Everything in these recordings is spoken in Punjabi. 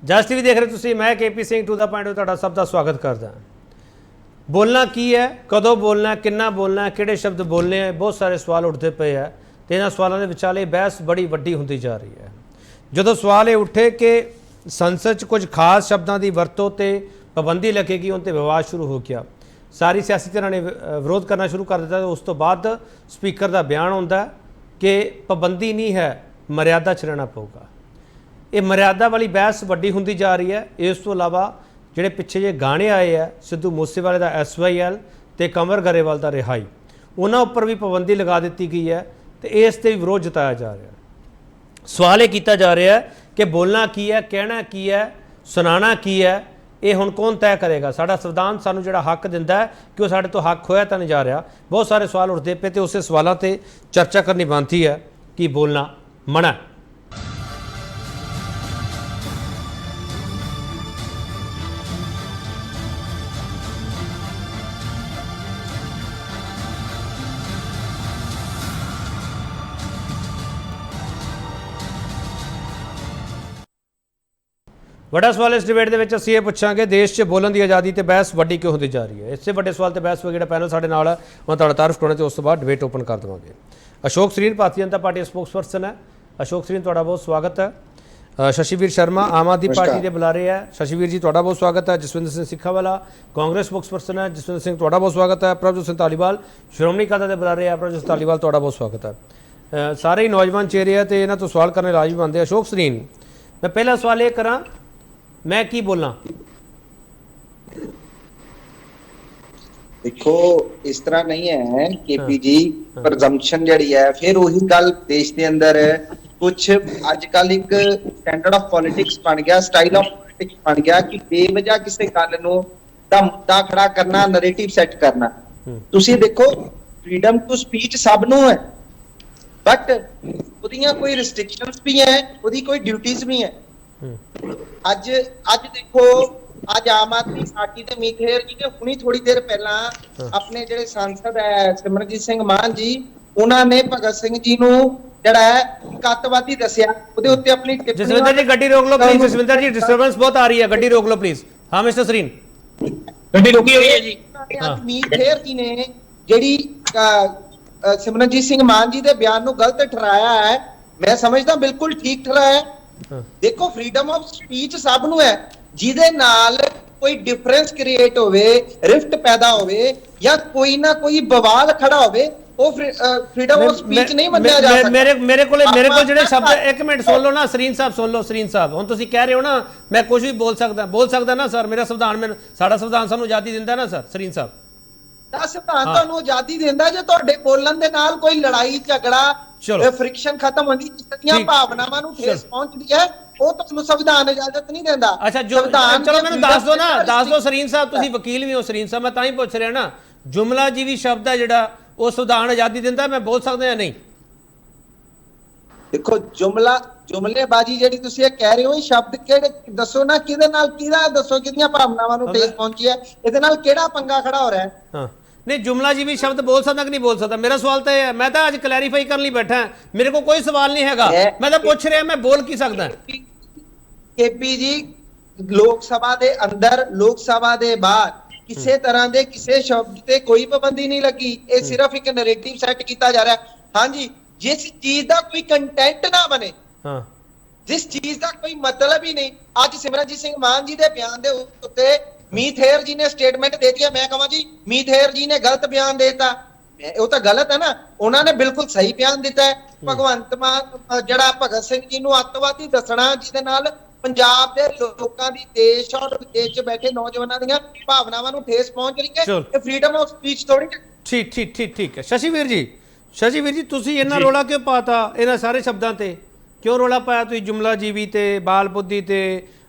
ਜਸ ਟੀਵੀ ਦੇਖ ਰਹੇ ਤੁਸੀਂ, ਮੈਂ KP Singh to the point ਤੁਹਾਡਾ ਸਭ ਦਾ ਸਵਾਗਤ ਕਰਦਾ। ਬੋਲਣਾ ਕੀ ਹੈ, ਕਦੋਂ ਬੋਲਣਾ, ਕਿੰਨਾ ਬੋਲਣਾ, ਕਿਹੜੇ ਸ਼ਬਦ ਬੋਲਣੇ ਹੈ, ਬਹੁਤ ਸਾਰੇ ਸਵਾਲ ਉੱਠਦੇ ਪਏ ਆ ਤੇ ਇਹਨਾਂ ਸਵਾਲਾਂ ਦੇ ਵਿਚਾਲੇ ਬਹਿਸ ਬੜੀ ਵੱਡੀ ਹੁੰਦੀ ਜਾ ਰਹੀ ਹੈ। ਜਦੋਂ ਸਵਾਲ ਇਹ ਉੱਠੇ ਕਿ ਸੰਸਦ 'ਚ ਕੁਝ ਖਾਸ ਸ਼ਬਦਾਂ ਦੀ ਵਰਤੋਂ ਤੇ ਪਾਬੰਦੀ ਲੱਗੇਗੀ, ਉਹਨਾਂ 'ਤੇ ਵਿਵਾਦ ਸ਼ੁਰੂ ਹੋ ਗਿਆ। ਸਾਰੀ ਸਿਆਸੀ ਧਿਰਾਂ ਨੇ ਵਿਰੋਧ ਕਰਨਾ ਸ਼ੁਰੂ ਕਰ ਦਿੱਤਾ। ਉਸ ਤੋਂ ਬਾਅਦ ਸਪੀਕਰ ਦਾ ਬਿਆਨ ਆਉਂਦਾ ਕਿ ਪਾਬੰਦੀ ਨਹੀਂ ਹੈ, ਮਰਿਆਦਾ 'ਚ ਰਹਿਣਾ ਪਊਗਾ। ਇਹ ਮਰਿਆਦਾ ਵਾਲੀ ਬਹਿਸ ਵੱਡੀ ਹੁੰਦੀ ਜਾ ਰਹੀ ਹੈ। ਇਸ ਤੋਂ ਇਲਾਵਾ ਜਿਹੜੇ ਪਿੱਛੇ ਜੇ ਗਾਣੇ ਆਏ ਆ, ਸਿੱਧੂ ਮੂਸੇਵਾਲੇ ਦਾ SYL ਤੇ ਕੰਵਰ ਗਰੇਵਾਲ ਦਾ ਰਿਹਾਈ, ਉਹਨਾਂ ਉੱਪਰ ਵੀ ਪਾਬੰਦੀ ਲਗਾ ਦਿੱਤੀ ਗਈ ਹੈ ਤੇ ਇਸ 'ਤੇ ਵੀ ਵਿਰੋਧ ਜਤਾਇਆ ਜਾ ਰਿਹਾ। ਸਵਾਲ ਇਹ ਕੀਤਾ ਜਾ ਰਿਹਾ ਕਿ ਬੋਲਣਾ ਕੀ ਹੈ, ਕਹਿਣਾ ਕੀ ਹੈ, ਸੁਣਾਉਣਾ ਕੀ ਹੈ, ਇਹ ਹੁਣ ਕੌਣ ਤੈਅ ਕਰੇਗਾ। ਸਾਡਾ ਸੰਵਿਧਾਨ ਸਾਨੂੰ ਜਿਹੜਾ ਹੱਕ ਦਿੰਦਾ ਹੈ ਕਿ ਉਹ ਸਾਡੇ ਤੋਂ ਹੱਕ ਖੋਇਆ ਤਾਂ ਨਹੀਂ ਜਾ ਰਿਹਾ। ਬਹੁਤ ਸਾਰੇ ਸਵਾਲ ਉੱਠਦੇ ਪਏ ਤੇ ਉਸੇ ਸਵਾਲਾਂ 'ਤੇ ਚਰਚਾ ਕਰਨੀ ਬਣਦੀ ਹੈ ਕਿ ਬੋਲਣਾ ਮਨਾ। ਵੱਡਾ ਸਵਾਲ ਇਸ ਡਿਬੇਟ ਦੇ ਵਿੱਚ ਅਸੀਂ ਇਹ ਪੁੱਛਾਂਗੇ, ਦੇਸ਼ 'ਚ ਬੋਲਣ ਦੀ ਆਜ਼ਾਦੀ ਤੇ ਬਹਿਸ ਵੱਡੀ ਕਿਉਂ ਹੁੰਦੀ ਜਾ ਰਹੀ ਹੈ। ਇਸੇ ਵੱਡੇ ਸਵਾਲ ਤੇ ਬਹਿਸ ਵਗੈਰਾ ਪੈਨਲ ਸਾਡੇ ਨਾਲ ਹੈ, ਮੈਂ ਤੁਹਾਡਾ ਤਾਰਫ ਕਰਾਉਣਾ ਤੇ ਉਸ ਤੋਂ ਬਾਅਦ ਡਿਬੇਟ ਓਪਨ ਕਰ ਦੇਵਾਂਗੇ। ਅਸ਼ੋਕ ਸਰੀਨ ਭਾਰਤੀ ਜਨਤਾ ਪਾਰਟੀ ਸਪੋਕਸਪਰਸਨ ਹੈ। ਅਸ਼ੋਕ ਸਰੀਨ ਤੁਹਾਡਾ ਬਹੁਤ ਸਵਾਗਤ ਹੈ। ਸ਼ਸ਼ੀਵੀਰ ਸ਼ਰਮਾ ਆਮ ਆਦਮੀ ਪਾਰਟੀ ਦੇ ਬੁਲਾਰੇ ਹੈ। ਸ਼ਸ਼ੀਵੀਰ ਜੀ ਤੁਹਾਡਾ ਬਹੁਤ ਸਵਾਗਤ ਹੈ। ਜਸਵਿੰਦਰ ਸਿੰਘ ਸਿੱਖਾਵਾਲਾ ਕਾਂਗਰਸ ਸਪੋਕਸਪਰਸਨ ਹੈ। ਜਸਵਿੰਦਰ ਸਿੰਘ ਤੁਹਾਡਾ ਬਹੁਤ ਸਵਾਗਤ ਹੈ। ਪ੍ਰਭਜੋਤ ਸਿੰਘ ਧਾਲੀਵਾਲ ਸ਼੍ਰੋਮਣੀ ਅਕਾਲੀ ਦਲ ਦੇ ਬੁਲਾਰੇ ਹੈ। ਪ੍ਰਭਜੋਤ ਧਾਲੀਵਾਲ ਤੁਹਾਡਾ ਬਹੁਤ ਸਵਾਗਤ ਹੈ। ਸਾਰੇ ਹੀ ਨੌਜਵਾਨ ਚਿਹਰੇ ਆ ਤੇ ਇਹਨਾਂ ਤੋਂ ਸਵਾਲ ਕਰਨੇ ਲਾਜ਼ਮੀ ਬਣਦੇ। ਅਸ਼ੋਕ ਸਰੀਨ, ਮੈਂ ਪਹਿਲਾ ਸਵਾਲ ਇਹ ਕਰਾਂ, मैं की बोलना? देखो इस तरह नहीं है केपी जी, प्रजम्पशन जड़ी है फिर वही गल देश के अंदर कुछ अजकल एक स्टैंडर्ड ऑफ पॉलिटिक्स बन गया, स्टाइल ऑफ पॉलिटिक्स बन गया कि बेवजह किसी गल नूं दा मुद्दा खड़ा करना, नैरेटिव सेट करना। तुसी देखो फ्रीडम टू स्पीच सब नूं है, बट उहदियां कोई रिस्ट्रिक्शंस भी है, उहदी कोई ड्यूटीज भी है। ਅੱਜ ਦੇਖੋ, ਅੱਜ ਆਮ ਆਦਮੀ ਪਾਰਟੀ ਦੇ ਮੀਠੇਰ ਜੀ ਨੇ ਹੁਣੀ ਥੋੜੀ ਦੇਰ ਪਹਿਲਾਂ ਆਪਣੇ ਜਿਹੜੇ ਸੰਸਦ ਹੈ ਸਿਮਰਨਜੀਤ ਸਿੰਘ ਮਾਨ ਜੀ, ਉਹਨਾਂ ਨੇ ਭਗਤ ਸਿੰਘ ਜੀ ਨੂੰ ਜਿਹੜਾ ਹੈ ਕੱਤਵਾਦੀ ਦੱਸਿਆ। ਉਹਦੇ ਉੱਤੇ ਆਪਣੀ ਟਿੱਪਣੀ। ਜਸਵਿੰਦਰ ਜੀ ਗੱਡੀ ਰੋਕ ਲਓ ਪਲੀਜ਼। ਜਸਵਿੰਦਰ ਜੀ ਡਿਸਟਰਬੈਂਸ ਬਹੁਤ ਆ ਰਹੀ ਹੈ, ਗੱਡੀ ਰੋਕ ਲਓ ਪਲੀਜ਼। ਹਾਂ ਮਿਸਟਰ ਸਰੀਨ, ਗੱਡੀ ਰੁਕੀ ਹੋਈ ਹੈ ਜੀ। ਮੀਠੇਰ ਜੀ ਨੇ ਜਿਹੜੀ ਸਿਮਰਨਜੀਤ ਸਿੰਘ ਮਾਨ ਜੀ ਦੇ ਬਿਆਨ ਨੂੰ ਗਲਤ ਠਹਿਰਾਇਆ ਹੈ, ਮੈਂ ਸਮਝਦਾ ਬਿਲਕੁਲ ਠੀਕ ਠਹਿਰਾਇਆ। ਦੇਖੋ ਫਰੀडम ਆਫ ਸਪੀਚ ਸਭ ਨੂੰ ਹੈ, ਜਿਹਦੇ ਨਾਲ ਕੋਈ ਡਿਫਰੈਂਸ ਕ੍ਰੀਏਟ ਹੋਵੇ, ਰਿਫਟ ਪੈਦਾ ਹੋਵੇ ਜਾਂ ਕੋਈ ਨਾ ਕੋਈ ਬਵਾਲ ਖੜਾ ਹੋਵੇ, ਉਹ ਫਰੀडम ਆਫ ਸਪੀਚ ਨਹੀਂ ਮੰਨਿਆ ਜਾ ਸਕਦਾ। ਮੇਰੇ ਕੋਲ ਜਿਹੜੇ ਸ਼ਬਦ, ਇੱਕ ਮਿੰਟ ਸੁਣ ਲਓ ਨਾ ਸਰੀਨ ਸਾਹਿਬ, ਸੁਣ ਲਓ ਸਰੀਨ ਸਾਹਿਬ। ਹੁਣ ਤੁਸੀਂ ਕਹਿ ਰਹੇ ਹੋ ਨਾ ਮੈਂ ਕੁਝ ਵੀ ਬੋਲ ਸਕਦਾ ਨਾ ਸਰ, ਮੇਰਾ ਸੰਵਿਧਾਨ, ਸਾਡਾ ਸੰਵਿਧਾਨ ਸਾਨੂੰ ਆਜ਼ਾਦੀ ਦਿੰਦਾ ਨਾ ਸਰ ਸਰੀਨ ਸਾਹਿਬ। ਤਾਂ ਸੰਵਿਧਾਨ ਤੁਹਾਨੂੰ ਆਜ਼ਾਦੀ ਦਿੰਦਾ ਜੇ ਤੁਹਾਡੇ ਬੋਲਣ ਦੇ ਨਾਲ ਕੋਈ ਲੜਾਈ ਝਗੜਾ, ਫ੍ਰਿਕਸ਼ਨ ਖਤਮ ਹੁੰਦੀ, ਜਿੱਤੀਆਂ ਭਾਵਨਾਵਾਂ ਨੂੰ ਠੇਸ ਪਹੁੰਚਦੀ ਹੈ, ਉਹ ਤੁਹਾਨੂੰ ਸੰਵਿਧਾਨ ਇਜਾਜ਼ਤ ਨਹੀਂ ਦਿੰਦਾ। ਅੱਛਾ ਚਲੋ ਮੈਨੂੰ ਦੱਸ ਦਿਓ ਸਰੀਨ ਸਾਹਿਬ, ਤੁਸੀਂ ਵਕੀਲ ਵੀ ਹੋ ਸਰੀਨ ਸਾਹਿਬ, ਮੈਂ ਤਾਂ ਹੀ ਪੁੱਛ ਰਿਹਾ ਨਾ, ਜੁਮਲਾ ਜੀ ਵੀ ਸ਼ਬਦ ਹੈ ਜਿਹੜਾ ਉਹ ਸੰਵਿਧਾਨ ਆਜ਼ਾਦੀ ਦਿੰਦਾ, ਮੈਂ ਬੋਲ ਸਕਦਾ ਜਾਂ ਨਹੀਂ? ਦੇਖੋ ਜੁਮਲੇਬਾਜ਼ੀ ਜਿਹੜੀ ਤੁਸੀਂ ਇਹ ਕਹਿ ਰਹੇ ਹੋ, ਇਹ ਸ਼ਬਦ ਕਿਹੜੇ ਦੱਸੋ ਨਾ, ਕਿਹਦੇ ਨਾਲ, ਕਿਹਦਾ ਦੱਸੋ, ਕਿਹਦੀਆਂ ਭਾਵਨਾਵਾਂ ਨੂੰ ਠੇਸ ਪਹੁੰਚੀ ਹੈ, ਇਹਦੇ ਨਾਲ ਕਿਹੜਾ ਪੰਗਾ ਖੜਾ ਹੋ ਰਿਹਾ ਹੈ? ਹਾਂ नहीं, जुमला जी भी शब्द बोल सकता कि नहीं बोल सकता? मेरा सवाल तो है, मैं तो आज क्लैरिफाई करने लिए बैठा, मेरे को कोई सवाल नहीं हैगा, मैं तो पूछ रहा मैं बोल की सकता। केपी जी लोक सभा दे अंदर, लोक सभा दे बाहर किसी तरह दे किसी शब्द ते कोई पाबंदी नहीं लगी, ये सिर्फ एक नैरेटिव सेट किया जा रहा है। हाँ जी, जिस चीज का कोई कंटेंट ना बने, जिस चीज का कोई मतलब ही नहीं, आज सिमरनजीत सिंह मान जी दे बयान दे उत्ते मीथेर जी ने स्टेटमेंट दे दिया, मैं कहा जी मीथेर जी ने गलत बयान देता, वो तो गलत है ना, उन्होंने बिल्कुल सही बयान दिता है। भगवंत मान जड़ा भगत सिंह जी ਨੂੰ ਅੱਤਵਾਦੀ ਦੱਸਣਾ, ਜਿਹਦੇ ਨਾਲ ਪੰਜਾਬ ਦੇ ਲੋਕਾਂ ਦੀ, ਦੇਸ਼ ਔਰ ਵਿਦੇਸ਼ 'ਚ ਬੈਠੇ ਨੌਜਵਾਨਾਂ ਦੀਆਂ ਭਾਵਨਾਵਾਂ ਨੂੰ ਠੇਸ ਪਹੁੰਚ ਰਹੀ ਹੈ, ਇਹ ਫਰੀडम ਆਫ ਸਪੀਚ ਥੋੜੀ। ਠੀਕ ਹੈ। ਸ਼ਸ਼ੀਵੀਰ ਜੀ ਤੁਸੀਂ ਇਹਨਾਂ ਰੋਲਾ ਕਿਉਂ ਪਾਤਾ, ਇਹਨਾਂ ਸਾਰੇ ਸ਼ਬਦਾਂ ਤੇ ਕਿਉਂ ਰੋਲਾ ਪਾਇਆ ਤੁਸੀਂ? ਜੁਮਲਾ ਜੀਵੀ ਤੇ, ਬਾਲ ਬੁੱਧੀ ਤੇ,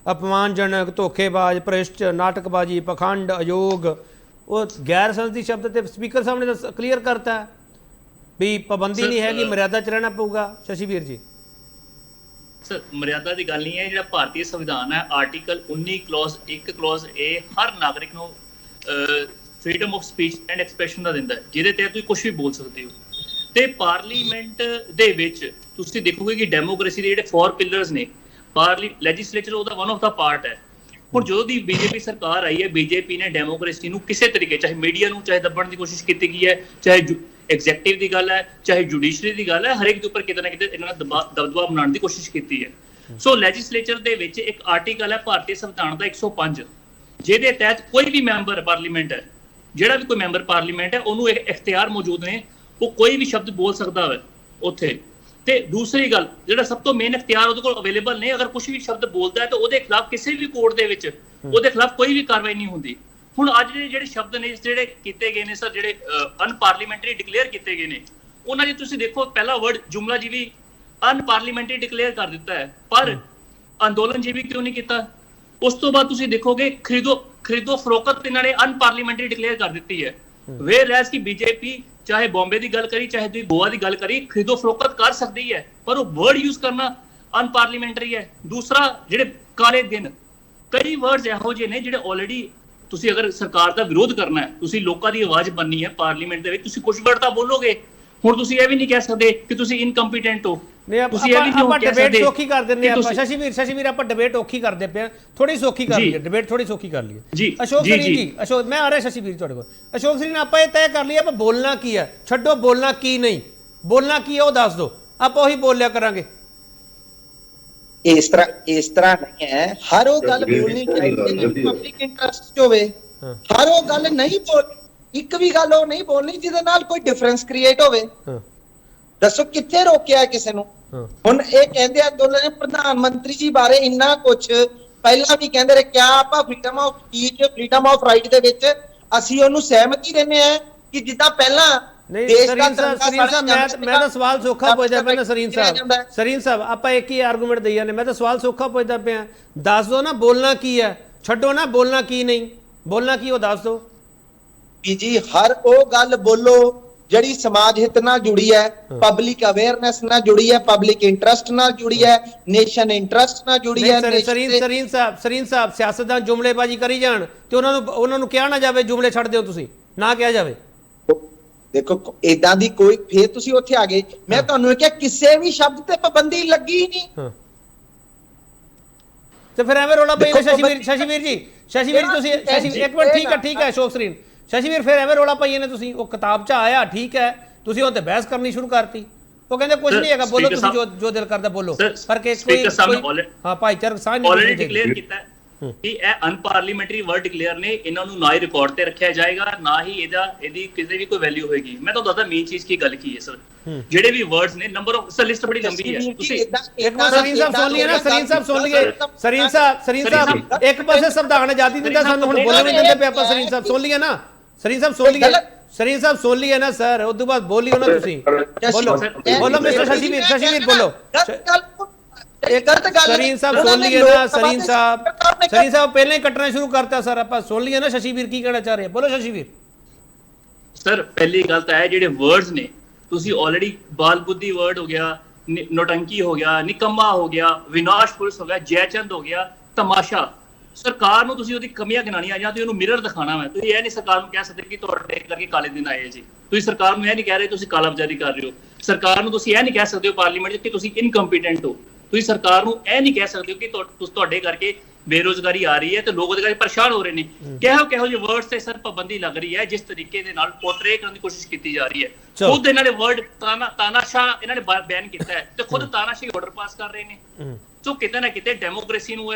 अपमानजनक, धोखेबाज, भ्रष्ट, नाटकबाजी, पखंड, अयोग, वो गैर संसदी शब्द ते स्पीकर साहब ने क्लीयर करता है भी पाबंदी नहीं हैगी, मर्यादा च रहना पऊगा। शशिवीर जी सर, मर्यादा की गल नहीं है, जो भारतीय संविधान है आर्टिकल 19 क्लॉज 1 क्लॉज ए हर नागरिक को freedom of speech and expression का दिंदा है, जिहदे तहत तुसीं कुछ भी बोल सकते हो। ते पार्लीमेंट दे विच तुसीं देखोगे कि डेमोक्रेसी दे जिहड़े 4 पिलर्स ने, ਲੈਜਿਸਲੇਚਰ ਉਹਦਾ ਵਨ ਆਫ ਦਾ ਪਾਰਟ ਹੈ। ਹੁਣ ਜਦੋਂ ਦੀ ਬੀਜੇਪੀ ਸਰਕਾਰ ਆਈ ਹੈ, ਬੀਜੇਪੀ ਨੇ ਡੈਮੋਕ੍ਰੇਸੀ ਨੂੰ ਕਿਸੇ ਤਰੀਕੇ, ਚਾਹੇ ਮੀਡੀਆ ਨੂੰ ਚਾਹੇ ਦੱਬਣ ਦੀ ਕੋਸ਼ਿਸ਼ ਕੀਤੀ ਗਈ ਹੈ, ਚਾਹੇ ਐਗਜ਼ੈਕਟਿਵ ਦੀ ਗੱਲ ਹੈ, ਚਾਹੇ ਜੁਡੀਸ਼ਰੀ ਦੀ ਗੱਲ ਹੈ, ਹਰੇਕ ਦੇ ਉੱਪਰ ਕਿਤੇ ਨਾ ਕਿਤੇ ਇਹਨਾਂ ਨੇ ਦਬਦਬਾ ਬਣਾਉਣ ਦੀ ਕੋਸ਼ਿਸ਼ ਕੀਤੀ ਹੈ। ਸੋ ਲੈਜਿਸਲੇਚਰ ਦੇ ਵਿੱਚ ਇੱਕ ਆਰਟੀਕਲ ਹੈ ਭਾਰਤੀ ਸੰਵਿਧਾਨ ਦਾ 105, ਜਿਹਦੇ ਤਹਿਤ ਕੋਈ ਵੀ ਮੈਂਬਰ ਪਾਰਲੀਮੈਂਟ ਹੈ, ਜਿਹੜਾ ਵੀ ਕੋਈ ਮੈਂਬਰ ਪਾਰਲੀਮੈਂਟ ਹੈ, ਉਹਨੂੰ ਇੱਕ ਇਖਤਿਆਰ ਮੌਜੂਦ ਨੇ, ਉਹ ਕੋਈ ਵੀ ਸ਼ਬਦ ਬੋਲ ਸਕਦਾ ਹੈ ਉੱਥੇ। ਤੇ ਦੂਸਰੀ ਗੱਲ, ਜਿਹੜਾ ਸਭ ਤੋਂ ਮੇਨ ਇਖਤਿਆਰ ਉਹਦੇ ਕੋਲ ਅਵੇਲੇਬਲ ਨੇ, ਅਗਰ ਕੁਝ ਵੀ ਸ਼ਬਦ ਬੋਲਦਾ ਹੈ ਤਾਂ ਉਹਦੇ ਖਿਲਾਫ ਕਿਸੇ ਵੀ ਕੋਰਟ ਦੇ ਵਿੱਚ ਉਹਦੇ ਖਿਲਾਫ ਕੋਈ ਵੀ ਕਾਰਵਾਈ ਨਹੀਂ ਹੁੰਦੀ। ਹੁਣ ਅੱਜ ਦੇ ਜਿਹੜੇ ਸ਼ਬਦ ਨੇ ਜਿਹੜੇ ਕੀਤੇ ਗਏ ਨੇ ਸਰ, ਜਿਹੜੇ ਅਨਪਾਰਲੀਮੈਂਟਰੀ ਡਿਕਲੇਅਰ ਕੀਤੇ ਗਏ ਨੇ, ਉਹਨਾਂ ਦੀ ਤੁਸੀਂ ਦੇਖੋ, ਪਹਿਲਾ ਵਰਡ ਜੁਮਲਾ ਜੀਵੀ ਅਨਪਾਰਲੀਮੈਂਟਰੀ ਡਿਕਲੇਅਰ ਕਰ ਦਿੱਤਾ ਹੈ, ਪਰ ਅੰਦੋਲਨ ਜੀਵੀ ਕਿਉਂ ਨਹੀਂ ਕੀਤਾ? ਉਸ ਤੋਂ ਬਾਅਦ ਤੁਸੀਂ ਦੇਖੋਗੇ ਖਰੀਦੋ ਫਰੋਖਤ ਇਹਨਾਂ ਨੇ ਅਨਪਾਰਲੀਮੈਂਟਰੀ ਡਿਕਲੇਅਰ ਕਰ ਦਿੱਤੀ ਹੈ। ਵੇਅਰ ਐਜ਼ ਕਿ ਬੀਜੇਪੀ ਚਾਹੇ ਬੰਬੇ ਦੀ ਗੱਲ ਕਰੀ, ਚਾਹੇ ਤੁਸੀਂ ਗੋਆ ਦੀ ਗੱਲ ਕਰੀ, ਖਰੀਦੋ ਫਰੋਖਤ ਕਰ ਸਕਦੀ ਹੈ, ਪਰ ਉਹ ਵਰਡ ਯੂਜ਼ ਕਰਨਾ ਅਨਪਾਰਲੀਮੈਂਟਰੀ ਹੈ। ਦੂਸਰਾ, ਜਿਹੜੇ ਕਾਲੇ ਦਿਨ, ਕਈ ਵਰਡਸ ਇਹੋ ਜਿਹੇ ਨੇ ਜਿਹੜੇ ਆਲਰੇਡੀ, ਤੁਸੀਂ ਅਗਰ ਸਰਕਾਰ ਦਾ ਵਿਰੋਧ ਕਰਨਾ ਹੈ, ਤੁਸੀਂ ਲੋਕਾਂ ਦੀ ਆਵਾਜ਼ ਬਣਨੀ ਹੈ ਪਾਰਲੀਮੈਂਟ ਦੇ ਵਿੱਚ, ਤੁਸੀਂ ਕੁਝ ਵਰਡ ਤਾਂ ਬੋਲੋਗੇ। ਹੁਣ ਤੁਸੀਂ ਇਹ ਵੀ ਨਹੀਂ ਕਹਿ ਸਕਦੇ ਕਿ ਤੁਸੀਂ ਇਨਕੰਪੀਟੈਂਟ ਹੋ। ਤੁਸੀਂ ਇਹ ਵੀ ਨਹੀਂ ਕਹਿ ਸਕਦੇ ਸੌਖੀ ਕਰ ਦਿੰਦੇ ਆਪਾਂ। ਸ਼ਸ਼ੀ ਵੀਰ ਆਪਾਂ ਡਿਬੇਟ ਔਖੀ ਕਰਦੇ ਪਏ, ਥੋੜੀ ਸੌਖੀ ਕਰ ਲਈਏ, ਡਿਬੇਟ ਥੋੜੀ ਸੌਖੀ ਕਰ ਲਈਏ। ਅਸ਼ੋਕ ਸਰੀਨ ਜੀ, ਅਸ਼ੋਕ ਮੈਂ ਆ ਰਿਹਾ ਸ਼ਸ਼ੀ ਵੀਰ ਤੁਹਾਡੇ ਕੋਲ। ਅਸ਼ੋਕ ਸਰੀਨ, ਆਪਾਂ ਇਹ ਤੈਅ ਕਰ ਲਈਏ ਆਪਾਂ ਬੋਲਣਾ ਕੀ ਹੈ, ਛੱਡੋ ਬੋਲਣਾ ਕੀ ਨਹੀਂ, ਬੋਲਣਾ ਕੀ ਹੈ ਉਹ ਦੱਸ ਦਿਓ, ਆਪਾਂ ਉਹੀ ਬੋਲਿਆ ਕਰਾਂਗੇ। ਇਸ ਤਰ੍ਹਾਂ ਨਹੀਂ ਹੈ, ਹਰ ਉਹ ਗੱਲ ਬੋਲਣੀ ਚਾਹੀਦੀ ਹੈ ਪਬਲਿਕ ਇੰਟਰਸਟ 'ਚ ਹੋਵੇ। ਹਰ ਉਹ ਗੱਲ ਨਹੀਂ ਇੱਕ ਵੀ ਗੱਲ ਉਹ ਨਹੀਂ ਬੋਲਣੀ ਜਿਹਦੇ ਨਾਲ ਕੋਈ ਡਿਫਰੈਂਸ ਕ੍ਰੀਏਟ ਹੋਵੇ। ਦੱਸੋ ਕਿੱਥੇ ਰੋਕਿਆ ਕਿਸੇ ਨੂੰ? ਹੁਣ ਇਹ ਕਹਿੰਦੇ ਅੰਦੋਲਨ ਪ੍ਰਧਾਨ ਮੰਤਰੀ ਜੀ ਬਾਰੇ ਇੰਨਾ ਕੁਝ ਪਹਿਲਾਂ ਵੀ ਕਹਿੰਦੇ ਰਹੇ, ਕਿਆ ਆਪਾਂ freedom of speech, freedom of right ਦੇ ਵਿੱਚ ਅਸੀਂ ਉਹਨੂੰ ਸਹਿਮਤੀ ਦਿੰਦੇ ਆ ਕਿ ਜਿੱਦਾਂ ਪਹਿਲਾਂ ਨਹੀਂ ਸਰੀਨ ਸਾਹਿਬ ਮੈਂ ਤਾਂ ਸਵਾਲ ਸੌਖਾ ਪੁੱਛਦਾ ਪਿਆ ਨਾ ਸਰੀਨ ਸਾਹਿਬ ਆਪਾਂ ਇੱਕ ਹੀ ਆਰਗੂਮੈਂਟ ਦਈ ਜਾਂਦੇ, ਮੈਂ ਤਾਂ ਸਵਾਲ ਸੌਖਾ ਪੁੱਛਦਾ ਪਿਆ, ਦੱਸ ਦਿਓ ਨਾ ਬੋਲਣਾ ਕੀ ਹੈ, ਛੱਡੋ ਨਾ ਬੋਲਣਾ ਕੀ ਨਹੀਂ, ਬੋਲਣਾ ਕੀ ਉਹ ਦੱਸ ਦਿਓ ਜੀ। ਹਰ ਉਹ ਗੱਲ ਬੋਲੋ ਜਿਹੜੀ ਸਮਾਜ ਹਿੱਤ ਨਾਲ ਜੁੜੀ ਹੈ, ਪਬਲਿਕ ਅਵੇਅਰਨੈਸ ਨਾਲ ਜੁੜੀ ਹੈ, ਪਬਲਿਕ ਇੰਟਰਸਟ ਨਾਲ ਜੁੜੀ ਹੈ, ਨੇਸ਼ਨ ਇੰਟਰਸਟ ਨਾਲ ਜੁੜੀ ਹੈ। ਸਰੀਨ ਸਾਹਿਬ ਸਿਆਸਤਦਾਨ ਜੁਮਲੇਬਾਜ਼ੀ ਕਰੀ ਜਾਣ ਤੇ ਉਹਨਾਂ ਨੂੰ ਕਿਹਾ ਨਾ ਜਾਵੇ ਜੁਮਲੇ ਛੱਡ ਦਿਓ, ਤੁਸੀਂ ਨਾ ਕਿਹਾ ਜਾਵੇ। ਦੇਖੋ ਇਦਾਂ ਦੀ ਕੋਈ, ਫੇਰ ਤੁਸੀਂ ਉੱਥੇ ਆ ਗਏ। ਮੈਂ ਤੁਹਾਨੂੰ ਕਿਹਾ ਕਿਸੇ ਵੀ ਸ਼ਬਦ ਤੇ ਪਾਬੰਦੀ ਲੱਗੀ ਨਹੀਂ, ਤੇ ਫਿਰ ਐਵੇਂ ਰੋਲਾ ਪਈ। ਸ਼ਸ਼ੀ ਵੀਰ ਜੀ ਤੁਸੀਂ ਇੱਕ ਮਿੰਟ, ਠੀਕ ਹੈ ਅਸ਼ੋਕ ਸਰੀਨ, ਸ਼ਸ਼ੀ ਵੀਰ ਫਿਰ ਐਵੇਂ ਰੋਲਾ ਪਾਈਏ ਨੇ ਤੁਸੀਂ, ਉਹ ਕਿਤਾਬ 'ਚ ਆਇਆ ਠੀਕ ਹੈ, ਤੁਸੀਂ ਉਹ ਤੇ ਬਹਿਸ ਕਰਨੀ ਸ਼ੁਰੂ ਕਰਤੀ। ਉਹ ਕਹਿੰਦੇ ਕੁਝ ਨਹੀਂ ਹੈਗਾ, ਬੋਲੋ ਤੁਸੀਂ ਜੋ ਦਿਲ ਕਰਦਾ ਬੋਲੋ, ਪਰ ਕੋਈ ਹਾਂ ਭਾਈਚਾਰਕ ਸਾਂਝ ਆਲਰੇਡੀ ਡਿਕਲੇਅਰ ਕੀਤਾ ਕਿ ਇਹ ਅਨਪਾਰਲੀਮੈਂਟਰੀ ਵਰਡ ਡਿਕਲੇਅਰ ਨੇ, ਇਹਨਾਂ ਨੂੰ ਨਾ ਹੀ ਰਿਕਾਰਡ ਤੇ ਰੱਖਿਆ ਜਾਏਗਾ, ਨਾ ਹੀ ਇਹਦੀ ਕਿਸੇ ਵੀ ਕੋਈ ਵੈਲਿਊ ਹੋਏਗੀ। ਮੈਂ ਤੁਹਾਨੂੰ ਦੱਸਦਾ ਮੇਨ ਚੀਜ਼ ਕੀ ਗੱਲ ਕੀ ਹੈ ਸਰ, ਜਿਹੜੇ ਵੀ ਵਰਡਸ ਨੇ, ਨੰਬਰ ਆਫ ਸਰ ਲਿਸਟ ਬੜੀ ਲੰਬੀ ਹੈ। ਤੁਸੀਂ ਇੱਕ ਵਾਰ ਸਰੀਨ ਸਾਹਿਬ ਸੁਣ ਲਈਏ ਨਾ, ਸਰੀਨ ਸਾਹਿਬ ਇੱਕ ਪਾਸੇ ਸੰਵਿਧਾਨ ਆਜ਼ਾਦੀ ਦਿੰਦਾ, ਸਾਨੂੰ ਹੁਣ ਬੋਲਣ ਨਹੀਂ ਦਿੰਦੇ ਪਏ ਆਪਾਂ। ਸਰੀਨ ਸਾਹਿਬ ਸੁਣ ਲਈਏ ਨਾ, ਸਰੀਨ ਸਾਹਿਬ ਸੁਣ ਲਈਏ ਨਾ ਸਰ, ਉਸ ਤੋਂ ਬਾਅਦ ਬੋਲਿਓ ਨਾ ਤੁਸੀਂ, ਬੋਲੋ ਮਿਸਟਰ ਸ਼ਸ਼ੀ ਵੀਰ ਬੋਲੋ। ਸਰੀਨ ਸਾਹਿਬ ਸੁਣ ਲਈਏ ਨਾ, ਸਰੀਨ ਸਾਹਿਬ ਪਹਿਲਾਂ ਹੀ ਕੱਟਣਾ ਸ਼ੁਰੂ ਕਰਤਾ ਸਰ, ਆਪਾਂ ਸੁਣ ਲਈਏ ਨਾ ਸ਼ਸ਼ੀ ਵੀਰ ਕੀ ਕਹਿਣਾ ਚਾਹ ਰਹੇ, ਬੋਲੋ ਸ਼ਸ਼ੀ ਵੀਰ। ਸਰ ਪਹਿਲੀ ਗੱਲ ਤਾਂ ਹੈ, ਜਿਹੜੇ ਵਰਡਸ ਨੇ ਤੁਸੀਂ ਆਲਰੇਡੀ ਬਾਲ ਬੁੱਧੀ ਵਰਡ ਹੋ ਗਿਆ, ਨੋਟੰਕੀ ਹੋ ਗਿਆ, ਨਿਕੰਮਾ ਹੋ ਗਿਆ, ਵਿਨਾਸ਼ ਪੁਰਸ਼ ਹੋ ਗਿਆ, ਜੈਚੰਦ ਹੋ ਗਿਆ, ਤਮਾਸ਼ਾ। ਸਰਕਾਰ ਨੂੰ ਤੁਸੀਂ ਉਹਦੀ ਕਮੀਆਂ ਗਿਣਾਣੀਆਂ ਜਾਂ ਤੁਸੀਂ ਉਹਨੂੰ ਮਿਰਰ ਦਿਖਾਣਾ ਹੈ। ਤੁਸੀਂ ਇਹ ਨਹੀਂ ਸਰਕਾਰ ਨੂੰ ਕਹਿ ਸਕਦੇ ਕਿ ਤੁਹਾਡੇ ਕਰਕੇ ਕਾਲੇ ਦਿਨ ਆਏ ਜੀ, ਤੁਸੀਂ ਸਰਕਾਰ ਨੂੰ ਇਹ ਨਹੀਂ ਕਹਿ ਰਹੇ ਤੁਸੀਂ ਕਾਲਾਬਾਜ਼ਾਰੀ ਕਰ ਰਹੇ ਹੋ। ਸਰਕਾਰ ਨੂੰ ਤੁਸੀਂ ਇਹ ਨਹੀਂ ਕਹਿ ਸਕਦੇ ਹੋ ਪਾਰਲੀਮੈਂਟ 'ਚ ਕਿ ਤੁਸੀਂ ਇਨਕੰਪੀਟੈਂਟ ਹੋ। ਤੁਸੀਂ ਸਰਕਾਰ ਨੂੰ ਇਹ ਨਹੀਂ ਕਹਿ ਸਕਦੇ ਹੋ ਕਿ ਤੁਹਾਡੇ ਕਰਕੇ ਬੇਰੋਜ਼ਗਾਰੀ ਆ ਰਹੀ ਹੈ ਤੇ ਲੋਕ ਉਹਦੇ ਕਰਕੇ ਪਰੇਸ਼ਾਨ ਹੋ ਰਹੇ ਨੇ। ਕਿਹੋ ਜਿਹੇ ਵਰਡਸ ਤੇ ਸਰ ਪਾਬੰਦੀ ਲੱਗ ਰਹੀ ਹੈ, ਜਿਸ ਤਰੀਕੇ ਦੇ ਨਾਲ ਪੋਰਟਰੇ ਕਰਨ ਦੀ ਕੋਸ਼ਿਸ਼ ਕੀਤੀ ਜਾ ਰਹੀ ਹੈ। ਖੁਦ ਇਹਨਾਂ ਨੇ ਵਰਡ ਤਾਨਾਸ਼ਾਹ ਇਹਨਾਂ ਨੇ ਬੈਨ ਕੀਤਾ ਹੈ ਤੇ ਖੁਦ ਤਾਨਾਸ਼ਾਹੀ ਆਰਡਰ ਪਾਸ ਕਰ ਰਹੇ ਨੇ। ਸੋ ਕਿਤੇ ਨਾ ਕਿਤੇ ਡੈਮੋਕ੍ਰੇਸੀ ਨੂੰ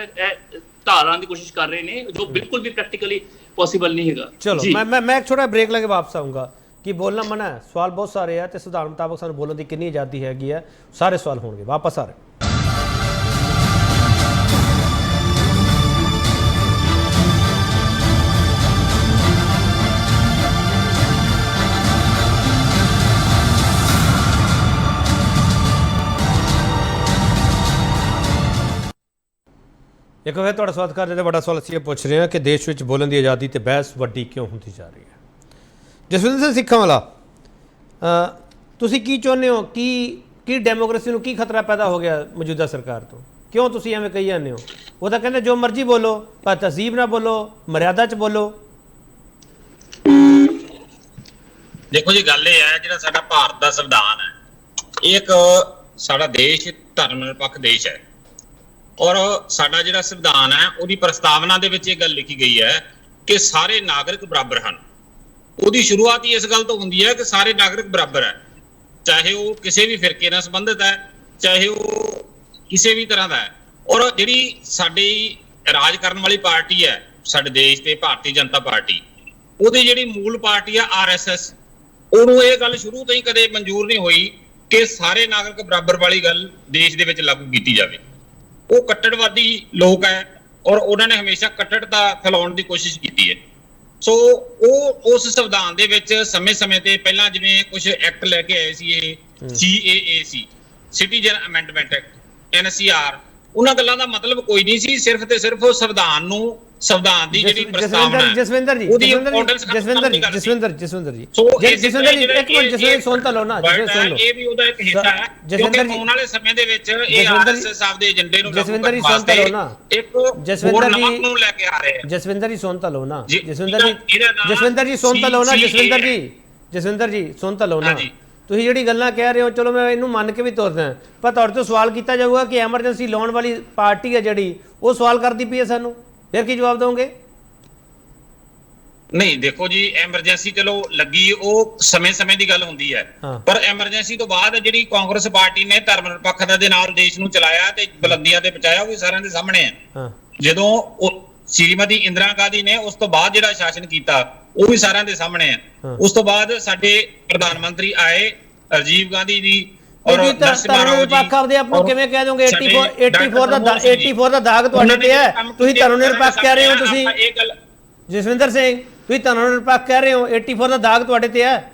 ਧਾਰਾਂ ਦੀ ਕੋਸ਼ਿਸ਼ ਕਰ ਰਹੇ ਨੇ, ਜੋ ਬਿਲਕੁਲ ਵੀ ਪ੍ਰੈਕਟੀਕਲੀ ਪੋਸੀਬਲ ਨਹੀਂ ਹੈਗਾ। ਚਲੋ ਮੈਂ ਇੱਕ ਛੋਟਾ ਬ੍ਰੇਕ ਲੈ ਕੇ ਵਾਪਸ ਆਊਂਗਾ ਕਿ ਬੋਲਣਾ ਮਨਾ ਹੈ, ਸਵਾਲ ਬਹੁਤ ਸਾਰੇ ਆ ਤੇ ਸੰਵਿਧਾਨ ਮੁਤਾਬਕ ਸਾਨੂੰ ਬੋਲਣ ਦੀ ਕਿੰਨੀ ਆਜ਼ਾਦੀ ਹੈਗੀ ਹੈ, ਸਾਰੇ ਸਵਾਲ ਹੋਣਗੇ, ਵਾਪਸ ਆ ਰਹੇ। ਇੱਕ ਵਾਰ ਤੁਹਾਡਾ ਸਵਾਗਤ ਕਰਦੇ ਤੇ ਵੱਡਾ ਸਵਾਲ ਅਸੀਂ ਇਹ ਪੁੱਛ ਰਹੇ ਹਾਂ ਕਿ ਦੇਸ਼ ਵਿੱਚ ਬੋਲਣ ਦੀ ਆਜ਼ਾਦੀ ਤੇ ਬਹਿਸ ਵੱਡੀ ਕਿਉਂ ਹੁੰਦੀ ਜਾ ਰਹੀ ਹੈ। ਜਸਵਿੰਦਰ ਸਿੰਘ ਸਿੱਖਾਂ ਵਾਲਾ, ਤੁਸੀਂ ਕੀ ਚਾਹੁੰਦੇ ਹੋ, ਕੀ ਡੈਮੋਕ੍ਰੇਸੀ ਨੂੰ ਕੀ ਖਤਰਾ ਪੈਦਾ ਹੋ ਗਿਆ ਮੌਜੂਦਾ ਸਰਕਾਰ ਤੋਂ? ਕਿਉਂ ਤੁਸੀਂ ਐਵੇਂ ਕਹੀ ਜਾਂਦੇ ਹੋ? ਉਹ ਤਾਂ ਕਹਿੰਦੇ ਜੋ ਮਰਜ਼ੀ ਬੋਲੋ, ਪਰ ਤਹਿਜ਼ੀਬ ਨਾਲ ਬੋਲੋ, ਮਰਿਆਦਾ 'ਚ ਬੋਲੋ। ਦੇਖੋ ਜੀ, ਗੱਲ ਇਹ ਹੈ, ਜਿਹੜਾ ਸਾਡਾ ਭਾਰਤ ਦਾ ਸੰਵਿਧਾਨ ਹੈ, ਇਹ ਇੱਕ ਸਾਡਾ ਦੇਸ਼ ਧਰਮ ਨਿਰਪੱਖ ਦੇਸ਼ ਹੈ, ਔਰ ਸਾਡਾ ਜਿਹੜਾ ਸੰਵਿਧਾਨ ਹੈ ਉਹਦੀ ਪ੍ਰਸਤਾਵਨਾ ਦੇ ਵਿੱਚ ਇਹ ਗੱਲ ਲਿਖੀ ਗਈ ਹੈ ਕਿ ਸਾਰੇ ਨਾਗਰਿਕ ਬਰਾਬਰ ਹਨ। ਉਹਦੀ ਸ਼ੁਰੂਆਤ ਹੀ ਇਸ ਗੱਲ ਤੋਂ ਹੁੰਦੀ ਹੈ ਕਿ ਸਾਰੇ ਨਾਗਰਿਕ ਬਰਾਬਰ ਹੈ, ਚਾਹੇ ਉਹ ਕਿਸੇ ਵੀ ਫਿਰਕੇ ਨਾਲ ਸੰਬੰਧਿਤ ਹੈ, ਚਾਹੇ ਉਹ ਕਿਸੇ ਵੀ ਤਰ੍ਹਾਂ ਦਾ ਹੈ। ਔਰ ਜਿਹੜੀ ਸਾਡੀ ਰਾਜ ਕਰਨ ਵਾਲੀ ਪਾਰਟੀ ਹੈ ਸਾਡੇ ਦੇਸ਼ ਤੇ, ਭਾਰਤੀ ਜਨਤਾ ਪਾਰਟੀ, ਉਹਦੀ ਜਿਹੜੀ ਮੂਲ ਪਾਰਟੀ ਆ RSS, ਉਹਨੂੰ ਇਹ ਗੱਲ ਸ਼ੁਰੂ ਤੋਂ ਹੀ ਕਦੇ ਮਨਜ਼ੂਰ ਨਹੀਂ ਹੋਈ ਕਿ ਸਾਰੇ ਨਾਗਰਿਕ ਬਰਾਬਰ ਵਾਲੀ ਗੱਲ ਦੇਸ਼ ਦੇ ਵਿੱਚ ਲਾਗੂ ਕੀਤੀ ਜਾਵੇ। ਉਹ ਕੱਟੜਵਾਦੀ ਲੋਕ ਹੈ ਔਰ ਉਹਨਾਂ ਨੇ ਹਮੇਸ਼ਾ ਕੱਟੜਤਾ ਫੈਲਾਉਣ ਦੀ ਕੋਸ਼ਿਸ਼ ਕੀਤੀ ਹੈ। ਸੋ ਉਹ ਉਸ ਸੰਵਿਧਾਨ ਦੇ ਵਿੱਚ ਸਮੇਂ-ਸਮੇਂ ਤੇ ਪਹਿਲਾਂ ਜਿਵੇਂ ਕੁਝ ਐਕਟ ਲੈ ਕੇ ਆਏ ਸੀ, ਇਹ CAA ਸੀ, ਸਿਟੀਜ਼ਨ ਅਮੈਂਡਮੈਂਟ ਐਕਟ, NCR, ਉਹਨਾਂ ਗੱਲਾਂ ਦਾ ਮਤਲਬ ਕੋਈ ਨਹੀਂ ਸੀ, ਸਿਰਫ ਤੇ ਸਿਰਫ ਉਹ ਸੰਵਿਧਾਨ ਦੀ ਜਿਹੜੀ ਪ੍ਰਸਤਾਵਨਾ ਹੈ ਜਸਵਿੰਦਰ ਜੀ ਉਹਦੀ ਜਸਵਿੰਦਰ ਜੀ ਸੋ ਜਸਵਿੰਦਰ ਜੀ ਇੱਕ ਮਿੰਟ ਜਸਵਿੰਦਰ ਸੁਣ ਤਾਂ ਲਓ ਨਾ, ਸੁਣ ਲਓ। ਇਹ ਵੀ ਉਹਦਾ ਇੱਕ ਹਿੱਸਾ ਹੈ ਕਿਉਂਕਿ ਆਉਣ ਵਾਲੇ ਸਮੇਂ ਦੇ ਵਿੱਚ ਇਹ RSS ਸਾਹਿਬ ਦੇ ਏਜੰਡੇ ਨੂੰ ਜਸਵਿੰਦਰ ਜੀ ਸੁਣ ਤਾਂ ਲਓ ਨਾ, ਇੱਕ ਹੋਰ ਨਮਕ ਨੂੰ ਲੈ ਕੇ ਆ ਰਹੇ ਆ। ਜਸਵਿੰਦਰ ਜੀ ਸੁਣ ਤਾਂ ਲਓ ਨਾ, ਜਸਵਿੰਦਰ ਜੀ ਸੁਣ ਤਾਂ ਲਓ ਨਾ, ਜਸਵਿੰਦਰ ਜੀ ਸੁਣ ਤਾਂ ਲਓ ਨਾ। ਤੁਸੀਂ ਜਿਹੜੀ ਗੱਲਾਂ ਕਹਿ ਰਹੇ ਹੋ ਚਲੋ ਮੈਂ ਇਹਨੂੰ ਮੰਨ ਕੇ ਵੀ ਤੁਰਦਾ, ਪਰ ਤੁਹਾਡੇ ਤੋਂ ਸਵਾਲ ਕੀਤਾ ਜਾਊਗਾ ਕਿ ਐਮਰਜੈਂਸੀ ਲਾਉਣ ਵਾਲੀ ਪਾਰਟੀ ਹੈ ਜਿਹੜੀ ਉਹ ਸਵਾਲ ਕਰਦੀ ਪਈ ਹੈ ਸਾਨੂੰ, ਫਿਰ ਕੀ ਜਵਾਬ ਦੋਗੇ? ਨਹੀਂ ਦੇਖੋ ਜੀ, ਐਮਰਜੈਂਸੀ ਚਲੋ ਲੱਗੀ ਉਹ ਸਮੇਂ-ਸਮੇਂ ਦੀ ਗੱਲ ਹੁੰਦੀ ਹੈ, ਪਰ ਐਮਰਜੈਂਸੀ ਤੋਂ ਬਾਅਦ ਜਿਹੜੀ ਕਾਂਗਰਸ ਪਾਰਟੀ ਨੇ ਧਰਮ ਨਿਰਪੱਖਤਾ ਦੇ ਨਾਲ ਦੇਸ਼ ਨੂੰ ਚਲਾਇਆ ਤੇ ਬੁਲੰਦੀਆਂ ਤੇ ਪਹੁੰਚਾਇਆ, ਉਹ ਵੀ ਸਾਰਿਆਂ ਦੇ ਸਾਹਮਣੇ ਹੈ। ਜਦੋਂ ਸ਼੍ਰੀਮਤੀ ਇੰਦਰਾ ਗਾਂਧੀ ਨੇ ਉਸ ਤੋਂ ਬਾਅਦ ਜਿਹੜਾ ਸ਼ਾਸਨ ਕੀਤਾ ਉਹ ਵੀ ਸਾਰਿਆਂ ਦੇ ਸਾਹਮਣੇ ਹੈ। ਉਸ ਤੋਂ ਬਾਅਦ ਸਾਡੇ ਪ੍ਰਧਾਨ ਮੰਤਰੀ ਆਏ ਰਾਜੀਵ ਗਾਂਧੀ ਜੀ ਔਰ ਨਰਸਿਮਹਾ ਰਾਓ ਜੀ, ਕਿਵੇਂ ਕਹਿ ਦੋਗੇ 84 ਦਾ ਦਾਗ ਤੁਹਾਡੇ ਤੇ ਹੈ, ਤੁਸੀਂ ਧਰਮ ਨਿਰਪੱਖ ਕਹਿ ਰਹੇ ਹੋ, ਤੁਸੀਂ ਜਸਵਿੰਦਰ ਸਿੰਘ ਤੁਸੀਂ ਧਰਮ ਨਿਰਪੱਖ ਕਹਿ ਰਹੇ ਹੋ, 84 ਦਾ ਦਾਗ ਤੁਹਾਡੇ ਤੇ ਹੈ।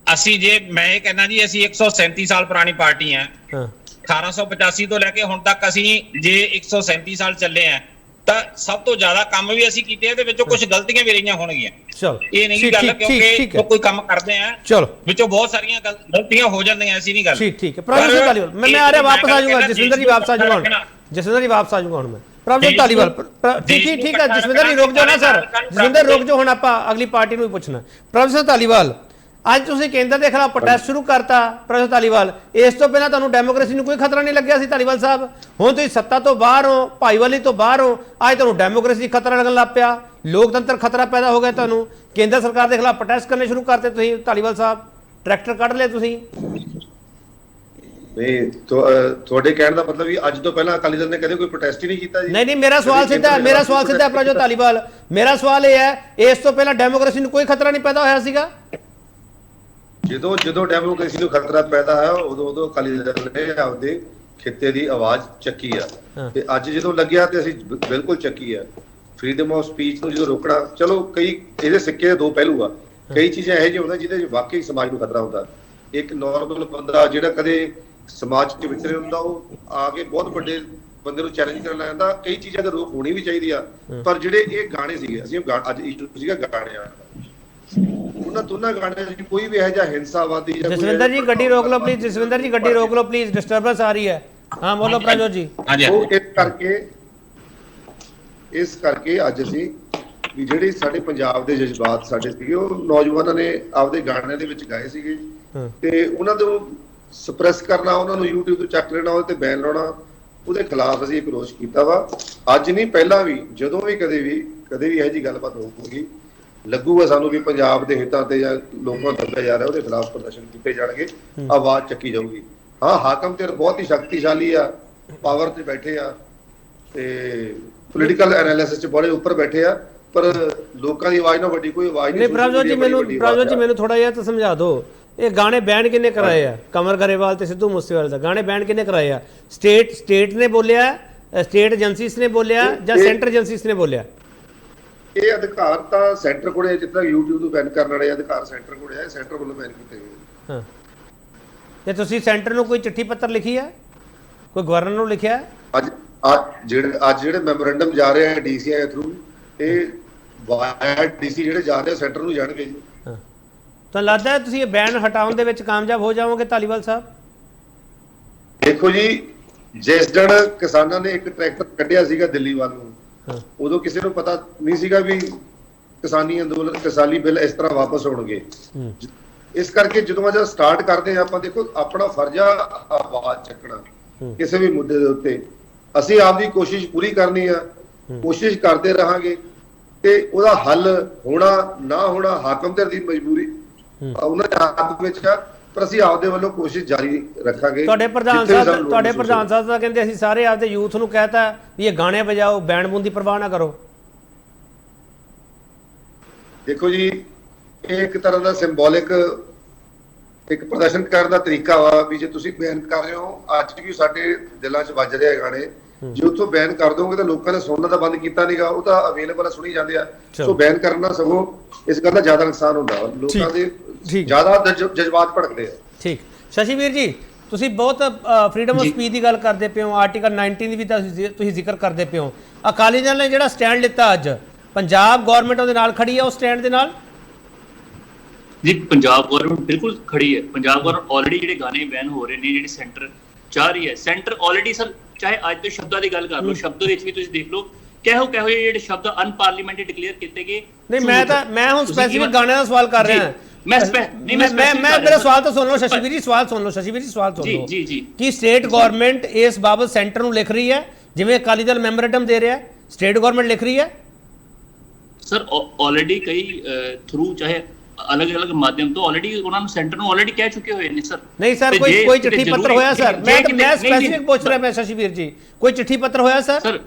ਅਸੀਂ ਮੈਂ ਇਹ ਕਹਿੰਦਾ ਜੀ, ਅਸੀਂ 137 ਸਾਲ ਪੁਰਾਣੀ ਪਾਰਟੀ ਹੈ। 1885 ਤੋਂ ਲੈ ਕੇ ਹੁਣ ਤੱਕ ਅਸੀਂ ਜੇ 137 ਸਾਲ ਚੱਲੇ ਆ ਤਾਂ ਸਭ ਤੋਂ ਜ਼ਿਆਦਾ ਕੰਮ ਵੀ ਅਸੀਂ ਕੀਤੇ, ਇਹਦੇ ਵਿੱਚੋਂ ਕੁਝ ਗਲਤੀਆਂ ਵੀ ਰਹੀਆਂ ਹੋਣਗੀਆਂ। ਚਲੋ ਇਹ ਨਹੀਂ ਗੱਲ ਕਿਉਂਕਿ ਕੋਈ ਕੰਮ ਕਰਦੇ ਆ ਚਲੋ ਵਿੱਚੋਂ ਬਹੁਤ ਸਾਰੀਆਂ ਗਲਤੀਆਂ ਹੋ ਜਾਂਦੀਆਂ, ਐਸੀ ਨਹੀਂ ਗੱਲ। ਠੀਕ ਹੈ ਪ੍ਰੋਫੈਸਰ ਧਾਲੀਵਾਲ, ਮੈਂ ਆ ਰਿਹਾ, ਵਾਪਸ ਆ ਜਾਊਗਾ ਜਸਵਿੰਦਰ ਜੀ, ਵਾਪਸ ਆ ਜਾਊਗਾ ਹੁਣ, ਜਸਵਿੰਦਰ ਜੀ ਵਾਪਸ ਆ ਜਾਊਗਾ ਹੁਣ ਮੈਂ। ਪ੍ਰੋਫੈਸਰ ਧਾਲੀਵਾਲ ਠੀਕ ਹੈ ਜਸਵਿੰਦਰ ਜੀ ਰੁਕ ਜਾਓ ਨਾ ਸਰ, ਜਸਵਿੰਦਰ ਰੁਕ ਜਾਓ, ਹੁਣ ਆਪਾਂ ਅਗਲੀ ਪਾਰਟੀ ਨੂੰ ਵੀ ਪੁੱਛਣਾ। ਪ੍ਰੋਫੈਸਰ ਧਾਲੀਵਾਲ ਅੱਜ ਤੁਸੀਂ ਕੇਂਦਰ ਦੇ ਖਿਲਾਫ ਪ੍ਰੋਟੈਸਟ ਸ਼ੁਰੂ ਕਰਤਾ, ਪ੍ਰੋਫੈਸਰ ਧਾਲੀਵਾਲ ਇਸ ਤੋਂ ਪਹਿਲਾਂ ਤੁਹਾਨੂੰ ਡੈਮੋਕ੍ਰੇਸੀ ਨੂੰ ਕੋਈ ਖਤਰਾ ਨਹੀਂ ਲੱਗਿਆ ਸੀ ਧਾਲੀਵਾਲ ਸਾਹਿਬ, ਹੁਣ ਤੁਸੀਂ ਸੱਤਾ ਤੋਂ ਬਾਹਰ ਹੋ, ਭਾਈਵਾਲੀ ਤੋਂ ਬਾਹਰ ਹੋ, ਅੱਜ ਤੁਹਾਨੂੰ ਡੈਮੋਕ੍ਰੇਸੀ ਖਤਰਾ ਲੱਗਣ ਲੱਗ ਪਿਆ, ਲੋਕਤੰਤਰ ਖਤਰਾ ਪੈਦਾ ਹੋ ਗਿਆ, ਤੁਹਾਨੂੰ ਕੇਂਦਰ ਸਰਕਾਰ ਦੇ ਖਿਲਾਫ ਪ੍ਰੋਟੈਸਟ ਕਰਨੇ ਸ਼ੁਰੂ ਕਰਤੇ ਤੁਸੀਂ ਧਾਲੀਵਾਲ ਸਾਹਿਬ, ਟਰੈਕਟਰ ਕੱਢ ਲਏ ਤੁਸੀਂ। ਨਹੀਂ ਤੁਹਾਡੇ ਕਹਿਣ ਦਾ ਮਤਲਬ ਵੀ ਅੱਜ ਤੋਂ ਪਹਿਲਾਂ ਅਕਾਲੀ ਦਲ ਨੇ ਕਦੇ ਕੋਈ ਪ੍ਰੋਟੈਸਟ ਹੀ ਨਹੀਂ ਕੀਤਾ ਜੀ? ਨਹੀਂ ਮੇਰਾ ਸਵਾਲ ਸਿੱਧਾ ਹੈ ਪ੍ਰੋਫੈਸਰ ਧਾਲੀਵਾਲ, ਮੇਰਾ ਸਵਾਲ ਇਹ ਹੈ ਇਸ ਤੋਂ ਪਹਿਲਾਂ ਡੈਮੋਕ੍ਰੇਸੀ ਨੂੰ ਕੋਈ ਖਤਰਾ ਨਹੀਂ ਪੈਦਾ ਹੋਇਆ ਸੀਗਾ? ਜਦੋਂ ਡੈਮੋਕ੍ਰੇਸੀ ਨੂੰ ਖਤਰਾ ਪੈਦਾ ਹੋਇਆ ਉਦੋਂ ਅਕਾਲੀ ਦਲ ਨੇ ਆਪਦੇ ਖਿੱਤੇ ਦੀ ਆਵਾਜ਼ ਚੱਕੀ ਆ, ਤੇ ਅੱਜ ਜਦੋਂ ਲੱਗਿਆ ਤੇ ਅਸੀਂ ਬਿਲਕੁਲ ਚੱਕੀ ਆ। ਫਰੀडम ਆਫ ਸਪੀਚ ਨੂੰ ਜਦੋਂ ਰੋਕਣਾ, ਚਲੋ ਕਈ ਇਹਦੇ ਸਿੱਕੇ ਦੇ ਦੋ ਪਹਿਲੂ ਆ, ਕਈ ਚੀਜ਼ਾਂ ਇਹੋ ਜਿਹੀਆਂ ਹੁੰਦੀਆਂ ਜਿਹਦੇ ਵਿੱਚ ਵਾਕਈ ਸਮਾਜ ਨੂੰ ਖਤਰਾ ਹੁੰਦਾ। ਇੱਕ ਨਾਰਮਲ ਬੰਦਾ ਜਿਹੜਾ ਕਦੇ ਸਮਾਜ 'ਚ ਵਿਚਰੇ ਹੁੰਦਾ, ਉਹ ਆ ਕੇ ਬਹੁਤ ਵੱਡੇ ਬੰਦੇ ਨੂੰ ਚੈਲੰਜ ਕਰਨ ਲੱਗ ਜਾਂਦਾ। ਕਈ ਚੀਜ਼ਾਂ ਤੇ ਰੋਕ ਹੋਣੀ ਵੀ ਚਾਹੀਦੀ ਆ, ਪਰ ਜਿਹੜੇ ਇਹ ਗਾਣੇ ਸੀਗੇ, ਅਸੀਂ ਅੱਜ ਇਸ਼ੂ ਸੀਗਾ ਗਾਣਿਆਂ ਦਾ, ਉਹਨਾਂ ਦੋਨਾਂ ਗਾਣਿਆਂ 'ਚ ਕੋਈ ਵੀ ਇਹੋ ਜਿਹਾ ਹਿੰਸਾਵਾਦੀ ਜਾਂ ਜਸਵਿੰਦਰ ਜੀ ਗੱਡੀ ਰੋਕ ਲਓ ਪਲੀਜ਼, ਜਸਵਿੰਦਰ ਜੀ ਗੱਡੀ ਰੋਕ ਲਓ ਪਲੀਜ਼, ਡਿਸਟਰਬੈਂਸ ਆ ਰਹੀ ਹੈ। ਹਾਂ ਬੋਲੋ ਪ੍ਰਜੋਤ ਜੀ। ਇਸ ਕਰਕੇ ਅੱਜ ਅਸੀਂ ਵੀ ਜਿਹੜੇ ਸਾਡੇ ਪੰਜਾਬ ਦੇ ਜਜ਼ਬਾਤ ਸਾਡੇ ਸੀਗੇ, ਉਹ ਨੌਜਵਾਨਾਂ ਨੇ ਆਪਦੇ ਗਾਣਿਆਂ ਦੇ ਵਿੱਚ ਗਾਏ ਸੀਗੇ, ਤੇ ਉਹਨਾਂ ਨੂੰ ਸਪਰੈਸ ਕਰਨਾ, ਉਹਨਾਂ ਨੂੰ YouTube ਤੋਂ ਚੱਕ ਲੈਣਾ, ਉਹਦੇ ਤੇ ਬੈਨ ਲਾਉਣਾ, ਉਹਦੇ ਖਿਲਾਫ ਅਸੀਂ ਇੱਕ ਰੋਸ਼ ਕੀਤਾ ਵਾ। ਅੱਜ ਨਹੀਂ ਪਹਿਲਾਂ ਵੀ, ਜਦੋਂ ਵੀ ਕਦੇ ਵੀ ਇਹੋ ਜਿਹੀ ਗੱਲਬਾਤ ਹੋਊਗੀ, ਲੱਗੂਗਾ ਸਾਨੂੰ ਵੀ ਪੰਜਾਬ ਦੇ ਹਿੱਤਾਂ ਤੇ ਜਾਂ ਲੋਕਾਂ ਦਾ ਦੱਬਿਆ ਜਾ ਰਿਹਾ, ਉਹਦੇ ਖਿਲਾਫ ਪ੍ਰਦਰਸ਼ਨ ਕੀਤੇ ਜਾਣਗੇ, ਆਵਾਜ਼ ਚੱਕੀ ਜਾਊਗੀ। ਹਾਂ ਹਾਕਮ ਤੇ ਬਹੁਤ ਹੀ ਸ਼ਕਤੀਸ਼ਾਲੀ ਆ, ਪਾਵਰ ਤੇ ਬੈਠੇ ਆ, ਤੇ ਪੋਲੀਟੀਕਲ ਐਨਾਲਿਸਿਸ 'ਚ ਬੜੇ ਉੱਪਰ ਬੈਠੇ ਆ, ਪਰ ਲੋਕਾਂ ਦੀ ਆਵਾਜ਼ ਨਾਲ ਵੱਡੀ ਕੋਈ ਆਵਾਜ਼ ਨਹੀਂ। ਪ੍ਰਭਜੋਤ ਜੀ ਮੈਨੂੰ ਥੋੜਾ ਜਿਹਾ ਤਾਂ ਸਮਝਾ ਦਿਓ, ਇਹ ਗਾਣੇ ਬੈਨ ਕਿੰਨੇ ਕਰਾਏ ਆ? ਕਮਰ ਗਰੇਵਾਲ ਤੇ ਸਿੱਧੂ ਮੂਸੇਵਾਲੇ ਦਾ ਗਾਣੇ ਬੈਨ ਕਿੰਨੇ ਕਰਾਏ ਆ? ਸਟੇਟ ਨੇ ਬੋਲਿਆ, ਸਟੇਟ ਏਜੰਸੀਜ਼ ਨੇ ਬੋਲਿਆ ਜਾਂ ਸੈਂਟਰ ਏਜੰਸੀਜ਼ ਨੇ ਬੋਲਿਆ? ਇਹ ਅਧਿਕਾਰ ਤਾਂ ਸੈਂਟਰ ਕੋਲੇ, ਜਿੱਦਾਂ YouTube ਤੋਂ ਬੈਨ ਕਰਨ ਵਾਲੇ ਅਧਿਕਾਰ ਸੈਂਟਰ ਕੋਲੇ ਹੈ, ਸੈਂਟਰ ਵੱਲੋਂ ਬੈਨ ਕੀਤੇ ਗਏ। ਹਾਂ, ਤੇ ਤੁਸੀਂ ਸੈਂਟਰ ਨੂੰ ਕੋਈ ਚਿੱਠੀ ਪੱਤਰ ਲਿਖੀ ਹੈ, ਕੋਈ ਗਵਰਨਰ ਨੂੰ ਲਿਖਿਆ? ਅੱਜ ਜਿਹੜੇ ਮੈਮੋਰੈਂਡਮ ਜਾ ਰਹੇ ਆ DCI ਦੇ ਥਰੂ, ਇਹ ਵਾਇਆ DC ਜਿਹੜੇ ਜਾ ਰਹੇ ਸੈਂਟਰ ਨੂੰ ਜਾਣਗੇ ਜੀ। ਤਾਂ ਲੱਗਦਾ ਹੈ ਤੁਸੀਂ ਇਹ ਬੈਨ ਹਟਾਉਣ ਦੇ ਵਿੱਚ ਕਾਮਯਾਬ ਹੋ ਜਾਓਗੇ ਧਾਲੀਵਾਲ ਸਾਹਿਬ? ਦੇਖੋ ਜੀ, ਜਿਸ ਦਿਨ ਕਿਸਾਨਾਂ ਨੇ ਇੱਕ ਟਰੈਕਟਰ ਕੱਢਿਆ ਸੀਗਾ ਦਿੱਲੀ ਵੱਲ ਨੂੰ, ਉਦੋਂ ਕਿਸੇ ਨੂੰ ਪਤਾ ਨਹੀਂ ਸੀਗਾ ਵੀ ਕਿਸਾਨੀ ਅੰਦੋਲਨ, ਕਿਸਾਨੀ ਬਿੱਲ ਇਸ ਤਰ੍ਹਾਂ ਵਾਪਸ ਹੋਣਗੇ। ਇਸ ਕਰਕੇ ਜਦੋਂ ਅੱਜ ਸਟਾਰਟ ਕਰਦੇ ਆ ਆਪਾਂ, ਦੇਖੋ ਆਪਣਾ ਫਰਜ਼ ਆ ਆਵਾਜ਼ ਚੱਕਣਾ। ਕਿਸੇ ਵੀ ਮੁੱਦੇ ਦੇ ਉੱਤੇ ਅਸੀਂ ਆਪਦੀ ਕੋਸ਼ਿਸ਼ ਪੂਰੀ ਕਰਨੀ ਆ, ਕੋਸ਼ਿਸ਼ ਕਰਦੇ ਰਹਾਂਗੇ ਤੇ ਉਹਦਾ ਹੱਲ ਹੋਣਾ ਨਾ ਹੋਣਾ ਹਾਕਮ ਧਿਰ ਦੀ ਮਜਬੂਰੀ ਉਹਨਾਂ ਦੇ ਹੱਥ ਵਿੱਚ ਆ, ਪਰ ਅਸੀਂ ਆਪਦੇ ਵੱਲੋਂ ਕੋਸ਼ਿਸ਼ ਜਾਰੀ ਰੱਖਾਂਗੇ। ਤੁਹਾਡੇ ਪ੍ਰਧਾਨ ਸਾਹਿਬ ਤਾਂ ਕਹਿੰਦੇ ਅਸੀਂ ਸਾਰੇ ਆਪਦੇ ਯੂਥ ਨੂੰ ਕਹਿਤਾ ਵੀ ਇਹ ਗਾਣੇ ਵਜਾਓ, ਬੈਂਡ ਬੂੰਦ ਦੀ ਪਰਵਾਹ ਨਾ ਕਰੋ। ਦੇਖੋ ਜੀ, ਇਹ ਇੱਕ ਤਰ੍ਹਾਂ ਦਾ ਸਿੰਬੋਲਿਕ ਇੱਕ ਪ੍ਰਦਰਸ਼ਨ ਕਰਨ ਦਾ ਤਰੀਕਾ ਵਾ ਵੀ ਜੇ ਤੁਸੀਂ ਬੈਨ ਕਰ ਰਹੇ ਹੋ, ਅੱਜ ਵੀ ਸਾਡੇ ਦਿਲਾਂ 'ਚ ਵੱਜ ਰਿਹਾ ਗਾਣੇ, ਜੇ ਉੱਥੋਂ ਬੈਨ ਕਰ ਦੋਗੇ ਤਾਂ ਲੋਕਾਂ ਨੇ ਸੁਣਨਾ ਤਾਂ ਬੰਦ ਕੀਤਾ ਨਹੀਂਗਾ, ਉਹ ਤਾਂ ਅਵੇਲੇਬਲ ਆ, ਸੁਣੀ ਜਾਂਦੇ ਆ। ਸੋ ਬੈਨ ਕਰਨਾ ਸਗੋਂ ਇਸ ਗੱਲ ਦਾ ਜ਼ਿਆਦਾ ਨੁਕਸਾਨ ਹੁੰਦਾ, ਲੋਕਾਂ ਦੇ ਜ਼ਿਆਦਾ ਜਜ਼ਬਾਤ ਭੜਕਦੇ ਆ। ਠੀਕ, ਸ਼ਸ਼ੀਵੀਰ ਜੀ, ਤੁਸੀਂ ਬਹੁਤ ਫਰੀडम ਆਫ ਸਪੀਚ ਦੀ ਗੱਲ ਕਰਦੇ ਪਏ ਹੋ, ਆਰਟੀਕਲ 19 ਦੀ ਵੀ ਤੁਸੀਂ ਜ਼ਿਕਰ ਕਰਦੇ ਪਏ ਹੋ। ਅਕਾਲੀ ਦਲ ਨੇ ਜਿਹੜਾ ਸਟੈਂਡ ਲਿੱਤਾ ਅੱਜ, ਪੰਜਾਬ ਗਵਰਨਮੈਂਟ ਉਹਦੇ ਨਾਲ ਖੜੀ ਹੈ, ਉਸ ਸਟੈਂਡ ਦੇ ਨਾਲ ਜੀ ਪੰਜਾਬ ਗਵਰਨਮੈਂਟ ਬਿਲਕੁਲ ਖੜੀ ਹੈ। ਪੰਜਾਬ ਗਵਰਨਮੈਂਟ ਆਲਰੇਡੀ ਜਿਹੜੇ ਗਾਣੇ ਬੈਨ ਹੋ ਰਹੇ ਨੇ, ਜਿਹੜੇ ਸੈਂਟਰ ਚਾਹ ਰਹੀ ਹੈ, ਸੈਂਟਰ ਆਲਰੇਡੀ ਸਰ, ਚਾਹੇ ਅੱਜ ਦੇ ਸ਼ਬਦਾਂ ਦੀ ਗੱਲ ਕਰ ਲਓ, ਸ਼ਬਦ ਵਿੱਚ ਵੀ ਤੁਸੀਂ ਦੇਖ ਲਓ ਕਿਹੋ ਜਿਹੇ ਜਿਹੜੇ ਸ਼ਬਦ ਅਨਪਾਰਲੀਮੈਂਟਰੀ ਡਿਕਲੇਅਰ ਕੀਤੇ ਗਏ। ਨਹੀਂ, ਮੈਂ ਹੁਣ ਸਪੈਸੀਫਿਕ ਗਾਣਿਆਂ ਦਾ ਸਵਾਲ ਕਰ ਰਿਹਾ। ਮੈਂ ਮੇਰਾ ਸਵਾਲ ਤਾਂ ਸੁਣ ਲਓ ਸ਼ਸ਼ੀਵੀਰ ਜੀ, ਸਵਾਲ ਸੁਣ ਲਓ ਜੀ ਕਿ ਸਟੇਟ ਗਵਰਨਮੈਂਟ ਇਸ ਬਾਬਤ ਸੈਂਟਰ ਨੂੰ ਲਿਖ ਰਹੀ ਹੈ, ਜਿਵੇਂ ਅਕਾਲੀ ਦਲ ਮੈਮੋਰੈਂਡਮ ਦੇ ਰਿਹਾ, ਸਟੇਟ ਗਵਰਨਮੈਂਟ ਲਿਖ ਰਹੀ ਹੈ ਸਰ ਆਲਰੇਡੀ ਕਈ ਥਰੂ ਚਾਹੇ ਅਲੱਗ-ਅਲੱਗ ਮਾਧਿਅਮ ਤੋਂ ਆਲਰੇਡੀ ਉਹਨਾਂ ਨੂੰ ਸੈਂਟਰ ਨੂੰ ਆਲਰੇਡੀ ਕਹਿ ਚੁੱਕੇ ਹੋਏ ਨੇ ਸਰ। ਨਹੀਂ ਸਰ, ਕੋਈ ਚਿੱਠੀ ਪੱਤਰ ਹੋਇਆ ਸਰ? ਮੈਂ ਸਪੈਸੀਫਿਕ ਪੁੱਛ ਰਿਹਾ ਮੈਂ ਸ਼ਸ਼ੀਵੀਰ ਜੀ, ਕੋਈ ਚਿੱਠੀ ਪੱਤਰ ਹੋਇਆ ਸਰ? ਸਰ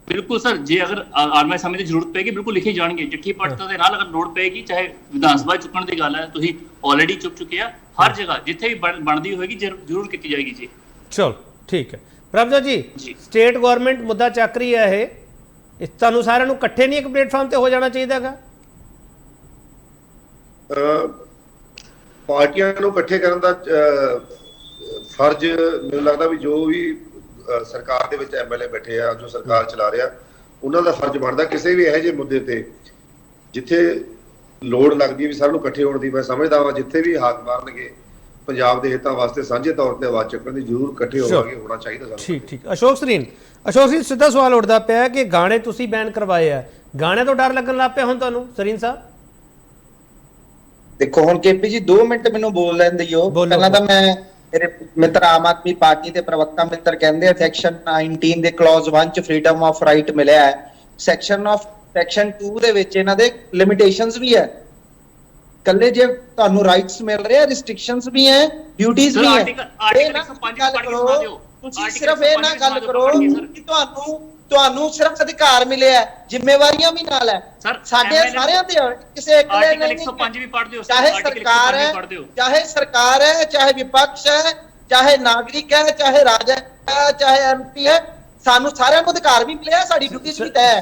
ਬਿਲਕੁਲ ਸਰ, ਜੇ ਅਗਰ ਆਰਮੀ ਸਮੇਂ ਦੀ ਜ਼ਰੂਰਤ ਪਏਗੀ ਬਿਲਕੁਲ ਲਿਖੇ ਜਾਣਗੇ ਚਿੱਠੀ ਪੱਤਰ ਦੇ ਨਾਲ। ਅਗਰ ਲੋੜ ਪਏਗੀ, ਚਾਹੇ ਵਿਧਾਨ ਸਭਾ ਚੁੱਕਣ ਦੀ ਗੱਲ ਹੈ, ਤੁਸੀਂ ਆਲਰੇਡੀ ਚੁੱਕ ਚੁੱਕੇ ਆ, ਹਰ ਜਗ੍ਹਾ ਜਿੱਥੇ ਵੀ ਬਣਦੀ ਹੋਏਗੀ ਜ਼ਰੂਰ ਕੀਤੀ ਜਾਏਗੀ ਜੀ। ਚਲੋ ਠੀਕ ਹੈ। ਪ੍ਰਭਜੋਤ ਜੀ, ਸਟੇਟ ਗਵਰਨਮੈਂਟ ਮੁੱਦਾ ਚੱਕ ਰਹੀ ਹੈ, ਇਹ ਤੁਹਾਨੂੰ ਸਾਰਿਆਂ ਨੂੰ ਇਕੱਠੇ ਨਹੀਂ ਇੱਕ ਪਲੇਟਫਾਰਮ ਤੇ ਹੋ ਜਾਣਾ ਚਾਹੀਦਾ ਹੈਗਾ? ਪਾਰਟੀਆਂ ਨੂੰ ਇਕੱਠੇ ਕਰਨ ਦਾ ਫਰਜ਼ ਮੈਨੂੰ ਲੱਗਦਾ ਵੀ ਜੋ ਵੀ ਸਰਕਾਰ ਦੇ ਵਿੱਚ ਐਮਐਲਏ ਬੈਠੇ ਆ, ਜੋ ਸਰਕਾਰ ਚਲਾ ਰਿਹਾ, ਉਹਨਾਂ ਦਾ ਫਰਜ਼ ਬਣਦਾ ਕਿਸੇ ਵੀ ਇਹੋ ਜਿਹੇ ਮੁੱਦੇ ਤੇ ਜਿੱਥੇ ਲੋੜ ਲੱਗਦੀ ਹੈ ਵੀ ਸਾਰਿਆਂ ਨੂੰ ਇਕੱਠੇ ਹੋਣ ਦੀ। ਮੈਂ ਸਮਝਦਾ ਵਾਂ ਜਿੱਥੇ ਵੀ ਹਾਕ ਮਾਰਨਗੇ ਪੰਜਾਬ ਦੇ ਹਿੱਤਾਂ ਵਾਸਤੇ ਸਾਂਝੇ ਤੌਰ ਤੇ ਆਵਾਜ਼ ਚੁੱਕਣ ਦੀ ਜ਼ਰੂਰ ਇਕੱਠੇ ਹੋਵਾਂਗੇ, ਹੋਣਾ ਚਾਹੀਦਾ ਸਾਨੂੰ। ਠੀਕ। ਅਸ਼ੋਕ ਸਰੀਨ ਸਿੱਧਾ ਸਵਾਲ ਉੱਠਦਾ ਪਿਆ ਕਿ ਗਾਣੇ ਤੁਸੀਂ ਬੈਨ ਕਰਵਾਏ ਆ, ਗਾਣੇ ਤੋਂ ਡਰ ਲੱਗਣ ਲੱਗ ਪਿਆ ਹੁਣ ਤੁਹਾਨੂੰ ਸਰੀਨ ਸਾਹਿਬ? ਦੇਖੋ ਹੁਣ ਕੇਪੀ ਜੀ 2 ਮਿੰਟ ਮੈਨੂੰ ਬੋਲ ਲੈਣ ਦਿਓ। ਪਹਿਲਾਂ ਤਾਂ ਮੈਂ ਮੇਰੇ ਮਿੱਤਰ ਆਮ ਆਦਮੀ ਪਾਰਟੀ ਦੇ ਪ੍ਰਵਕਤਾ ਮਿੱਤਰ ਕਹਿੰਦੇ ਆ ਸੈਕਸ਼ਨ 19 ਦੇ ਕਲੌਜ਼ 1 ਚ ਫਰੀडम ਆਫ ਰਾਈਟ ਮਿਲਿਆ ਹੈ, ਸੈਕਸ਼ਨ 2 ਦੇ ਵਿੱਚ ਇਹਨਾਂ ਦੇ ਲਿਮਿਟੇਸ਼ਨਸ ਵੀ ਹੈ। ਕੱਲੇ ਜੇ ਤੁਹਾਨੂੰ ਰਾਈਟਸ ਮਿਲ ਰਹੇ ਆ, ਰਿਸਟ੍ਰਿਕਸ਼ਨਸ ਵੀ ਹੈ, ਡਿਊਟੀਆਂ ਵੀ ਹੈ। ਤੁਸੀਂ ਸਿਰਫ ਇਹ ਨਾ ਗੱਲ ਕਰੋ ਕਿ ਤੁਹਾਨੂੰ ਸਿਰਫ ਅਧਿਕਾਰ ਮਿਲਿਆ, ਜ਼ਿੰਮੇਵਾਰੀਆਂ ਵੀ ਨਾਲ ਹੈ। ਸਾਡੇ ਸਾਰਿਆਂ ਤੇ ਕਿਸੇ ਇੱਕ ਦੇ ਨਹੀਂ। ਚਾਹੇ ਸਰਕਾਰ ਹੈ, ਚਾਹੇ ਵਿਪਕਸ਼ ਹੈ, ਚਾਹੇ ਨਾਗਰਿਕ ਹੈ, ਚਾਹੇ ਰਾਜਾ ਹੈ, ਚਾਹੇ ਐਮਪੀ ਹੈ, ਸਾਨੂੰ ਸਾਰਿਆਂ ਨੂੰ ਅਧਿਕਾਰ ਵੀ ਮਿਲਿਆ, ਸਾਡੀ ਡਿਊਟੀਜ਼ ਵੀ ਤੈਅ ਹੈ।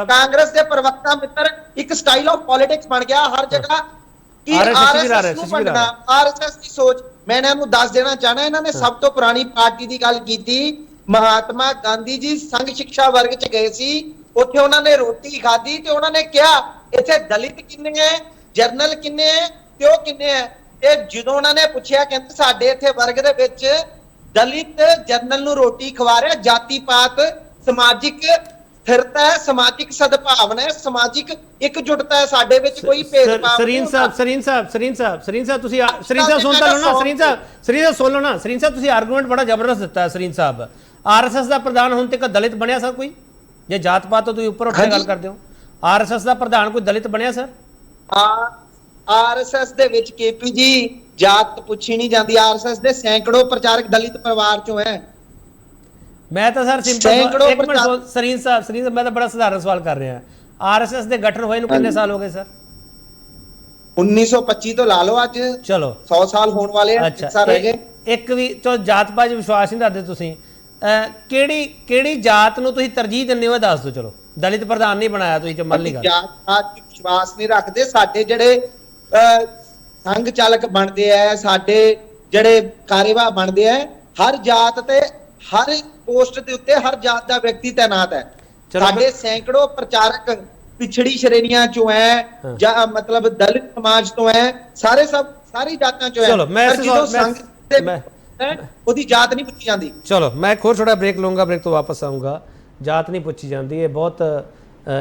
ਕਾਂਗਰਸ ਦੇ ਪ੍ਰਵਕਤਾ ਮਿੱਤਰ ਇੱਕ ਸਟਾਈਲ ਆਫ ਪੋਲਿਟਿਕਸ ਬਣ ਗਿਆ ਹਰ ਜਗ੍ਹਾ ਕਿ ਆਰਐਸਐਸ ਨੂੰ ਬਣਨਾ, ਆਰਐਸਐਸ ਦੀ ਸੋਚ। ਮੈਂ ਇਹਨਾਂ ਨੂੰ ਦੱਸ ਦੇਣਾ ਚਾਹਣਾ, ਇਹਨਾਂ ਨੇ ਸਭ ਤੋਂ ਪੁਰਾਣੀ ਪਾਰਟੀ ਦੀ ਗੱਲ ਕੀਤੀ। ਮਹਾਤਮਾ ਗਾਂਧੀ ਜੀ ਸੰਘ ਸਿੱਖਿਆ ਵਰਗ ਚ ਗਏ ਸੀ, ਉੱਥੇ ਉਹਨਾਂ ਨੇ ਰੋਟੀ ਖਾਧੀ ਤੇ ਉਹਨਾਂ ਨੇ ਕਿਹਾ ਇੱਥੇ ਦਲਿਤ ਕਿੰਨੇ ਹੈ, ਜਰਨਲ ਕਿੰਨੇ ਹੈ ਤੇ ਉਹ ਕਿੰਨੇ ਹੈ। ਤੇ ਜਦੋਂ ਉਹਨਾਂ ਨੇ ਪੁੱਛਿਆ, ਕਹਿੰਦੇ ਸਾਡੇ ਇੱਥੇ ਵਰਗ ਦੇ ਵਿੱਚ ਦਲਿਤ ਜਰਨਲ ਨੂੰ ਰੋਟੀ ਖਵਾ ਰਿਹਾ। ਜਾਤੀ ਪਾਤ, ਸਮਾਜਿਕ ਸਥਿਰਤਾ ਹੈ, ਸਮਾਜਿਕ ਸਦਭਾਵਨਾ ਹੈ, ਸਮਾਜਿਕ ਇਕਜੁੱਟਤਾ ਹੈ, ਸਾਡੇ ਵਿੱਚ ਕੋਈ ਭੇਦਭਾਵ ਨਹੀਂ। ਸਰੀਨ ਸਾਹਿਬ ਤੁਸੀਂ ਸੁਣ ਲਓ ਨਾ। ਸਰੀਨ ਸਾਹਿਬ ਤੁਸੀਂ ਆਰਗੂਮੈਂਟ ਬੜਾ ਜ਼ਬਰਦਸਤ ਦਿੱਤਾ ਹੈ। ਸਰੀਨ ਸਾਹਿਬ, ਆਰਐਸਐਸ ਦਾ ਪ੍ਰਧਾਨ ਹੁਣ ਤੱਕ ਦਲਿਤ ਬਣਿਆ ਸਰ ਕੋਈ? ਜੇ ਜਾਤ ਪਾਤ ਤੋਂ ਤੁਸੀਂ ਉੱਪਰ ਉੱਠ ਕੇ ਗੱਲ ਕਰਦੇ ਹੋ, ਆਰਐਸਐਸ ਦਾ ਪ੍ਰਧਾਨ ਕੋਈ ਦਲਿਤ ਬਣਿਆ ਸਰ? ਆਰਐਸਐਸ ਦੇ ਵਿੱਚ ਕੇਪੀ ਜੀ ਜਾਤ ਪੁੱਛੀ ਨਹੀਂ ਜਾਂਦੀ। ਆਰਐਸਐਸ ਦੇ ਸੈਂਕੜੋ ਪ੍ਰਚਾਰਕ ਦਲਿਤ ਪਰਿਵਾਰ ਚੋਂ ਹੈ। ਮੈਂ ਤਾਂ ਸਰ ਸਿੰਪਲ ਇੱਕ ਮਿੰਟ ਸਰੀਨ ਸਾਹਿਬ ਮੈਂ ਤਾਂ ਬੜਾ ਸਧਾਰਨ ਸਵਾਲ ਕਰ ਰਿਹਾ। ਆਰਐਸਐਸ ਦੇ ਗਠਨ ਹੋਏ ਨੂੰ ਕਿੰਨੇ ਸਾਲ ਹੋ ਗਏ ਸਰ? 1925 ਤੋਂ ਲਾ ਲਓ, ਅੱਜ ਚਲੋ 100 ਸਾਲ ਹੋਣ ਵਾਲੇ ਆ। ਅੱਛਾ, ਇੱਕ ਵੀ ਜਾਤ ਪਾਤ ਵਿਸ਼ਵਾਸ ਨਹੀਂ ਰੱਖਦੇ ਤੁਸੀਂ? ਕਿਹੜੀ ਜਾਤ ਨੂੰ ਤੁਸੀਂ ਤਰਜੀਹ ਦਿੰਦੇ ਹੋ ਦੱਸ ਦਿਓ। ਚਲੋ ਦਲਿਤ ਪ੍ਰਧਾਨ ਨਹੀਂ ਬਣਾਇਆ ਤੁਸੀਂ, ਮੰਨ ਲਈ ਗੱਲ। ਜਾਤ ਪਾਤ ਦੀ ਵਿਸ਼ਵਾਸ ਨਹੀਂ ਰੱਖਦੇ। ਸਾਡੇ ਜਿਹੜੇ ਸੰਘ ਚਾਲਕ ਬਣਦੇ ਆ, ਸਾਡੇ ਜਿਹੜੇ ਕਾਰਜਵਾਹ ਬਣਦੇ ਆ, ਹਰ ਜਾਤ ਤੇ ਹਰ ਪੋਸਟ ਦੇ ਉੱਤੇ ਹਰ ਜਾਤ ਦਾ ਵਿਅਕਤੀ ਤੈਨਾਤ ਹੈ। ਸਾਡੇ ਸੈਂਕੜੋ ਪ੍ਰਚਾਰਕ ਪਿਛੜੀ ਸ਼੍ਰੇਣੀਆਂ ਚੋਂ ਹੈ, ਜਾਂ ਮਤਲਬ ਦਲਿਤ ਸਮਾਜ ਤੋਂ ਹੈ, ਸਾਰੀ ਜਾਤਾਂ ਚੋਂ ਹੈ। ਚਲੋ ਮੈਂ ਉਹਦੀ ਜਾਤ ਨਹੀਂ ਪੁੱਛੀ ਜਾਂਦੀ। ਚਲੋ ਮੈਂ ਇੱਕ ਹੋਰ ਥੋੜਾ ਬ੍ਰੇਕ ਲਊਂਗਾ, ਬ੍ਰੇਕ ਤੋਂ ਵਾਪਸ ਆਊਂਗਾ। ਜਾਤ ਨਹੀਂ ਪੁੱਛੀ ਜਾਂਦੀ, ਇਹ ਬਹੁਤ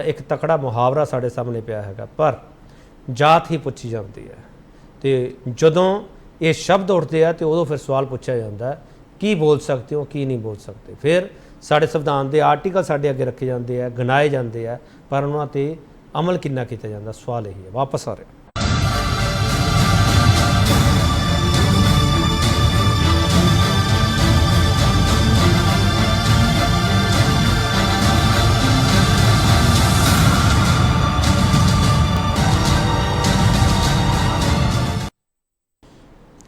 ਇੱਕ ਤਕੜਾ ਮੁਹਾਵਰਾ ਸਾਡੇ ਸਾਹਮਣੇ ਪਿਆ ਹੈਗਾ, ਪਰ ਜਾਤ ਹੀ ਪੁੱਛੀ ਜਾਂਦੀ ਹੈ। ਤੇ ਜਦੋਂ ਇਹ ਸ਼ਬਦ ਉੱਠਦੇ ਆ ਤੇ ਉਦੋਂ ਫਿਰ ਸਵਾਲ ਪੁੱਛਿਆ ਜਾਂਦਾ ਹੈ ਕੀ ਬੋਲ ਸਕਦੇ ਹੋ ਕੀ ਨਹੀਂ ਬੋਲ ਸਕਦੇ। ਫਿਰ ਸਾਡੇ ਸੰਵਿਧਾਨ ਦੇ ਆਰਟੀਕਲ ਸਾਡੇ ਅੱਗੇ ਰੱਖੇ ਜਾਂਦੇ ਆ, ਗਿਣਾਏ ਜਾਂਦੇ ਆ, ਪਰ ਉਹਨਾਂ ਤੇ ਅਮਲ ਕਿੰਨਾ ਕੀਤਾ ਜਾਂਦਾ, ਸਵਾਲ ਇਹੀ ਹੈ। ਵਾਪਸ ਆ ਰਿਹਾ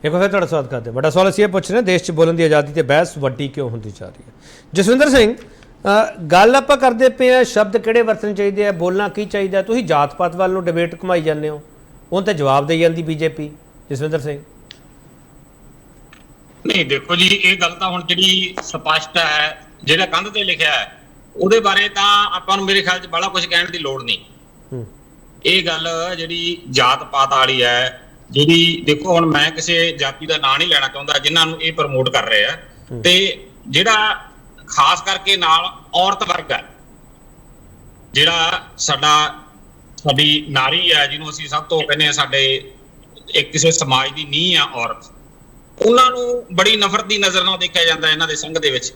एक बार फिर थोड़ा स्वागत करते हैं। बड़ा सवाल ਅਸੀਂ ਇਹ ਪੁੱਛ ਰਹੇ ਦੇਸ਼ 'ਚ ਬੋਲਣ ਦੀ ਆਜ਼ਾਦੀ ਤੇ ਬਹਿਸ ਵੱਡੀ ਕਿਉਂ ਹੁੰਦੀ ਜਾ ਰਹੀ ਹੈ। ਜਸਵਿੰਦਰ ਸਿੰਘ, ਗੱਲ ਆਪਾਂ ਕਰਦੇ ਪਏ ਆ ਸ਼ਬਦ ਕਿਹੜੇ ਵਰਤਣੇ ਚਾਹੀਦੇ ਆ, ਬੋਲਣਾ ਕੀ ਚਾਹੀਦਾ। ਤੁਸੀਂ ਜਾਤ ਪਾਤ ਵੱਲ ਨੂੰ ਡਿਬੇਟ ਘੁਮਾਈ ਜਾਂਦੇ ਹੋ, ਉਹਨਾਂ ਤੇ ਜਵਾਬ ਦੇਈ ਜਾਂਦੀ ਬੀਜੇਪੀ। ਜਸਵਿੰਦਰ ਸਿੰਘ ਨਹੀਂ ਦੇਖੋ ਜੀ, ਇਹ ਗੱਲ ਤਾਂ ਹੁਣ ਜਿਹੜੀ ਸਪਸ਼ਟ ਹੈ, ਜਿਹੜਾ ਕੰਧ ਤੇ ਲਿਖਿਆ ਹੈ ਉਹਦੇ ਬਾਰੇ ਤਾਂ ਆਪਾਂ ਨੂੰ ਮੇਰੇ ਖਿਆਲ 'ਚ ਬੜਾ ਕੁਝ ਕਹਿਣ ਦੀ ਲੋੜ ਨਹੀਂ। ਇਹ ਗੱਲ ਜਿਹੜੀ ਜਾਤ ਪਾਤ ਵਾਲੀ ਹੈ, ਜਿਹੜੀ ਦੇਖੋ ਹੁਣ ਮੈਂ ਕਿਸੇ ਜਾਤੀ ਦਾ ਨਾਂ ਨਹੀਂ ਲੈਣਾ ਚਾਹੁੰਦਾ ਜਿਨ੍ਹਾਂ ਨੂੰ ਇਹ ਪ੍ਰਮੋਟ ਕਰ ਰਹੇ ਆ, ਤੇ ਜਿਹੜਾ ਖਾਸ ਕਰਕੇ ਨਾਲ ਔਰਤ ਵਰਗ ਹੈ, ਜਿਹੜਾ ਸਾਡੀ ਨਾਰੀ ਹੈ, ਜਿਹਨੂੰ ਅਸੀਂ ਸਭ ਤੋਂ ਕਹਿੰਦੇ ਆ ਸਾਡੇ ਇੱਕ ਕਿਸੇ ਸਮਾਜ ਦੀ ਨੀਂਹ ਆ ਔਰਤ, ਉਹਨਾਂ ਨੂੰ ਬੜੀ ਨਫ਼ਰਤ ਦੀ ਨਜ਼ਰ ਨਾਲ ਦੇਖਿਆ ਜਾਂਦਾ ਇਹਨਾਂ ਦੇ ਸੰਘ ਦੇ ਵਿੱਚ।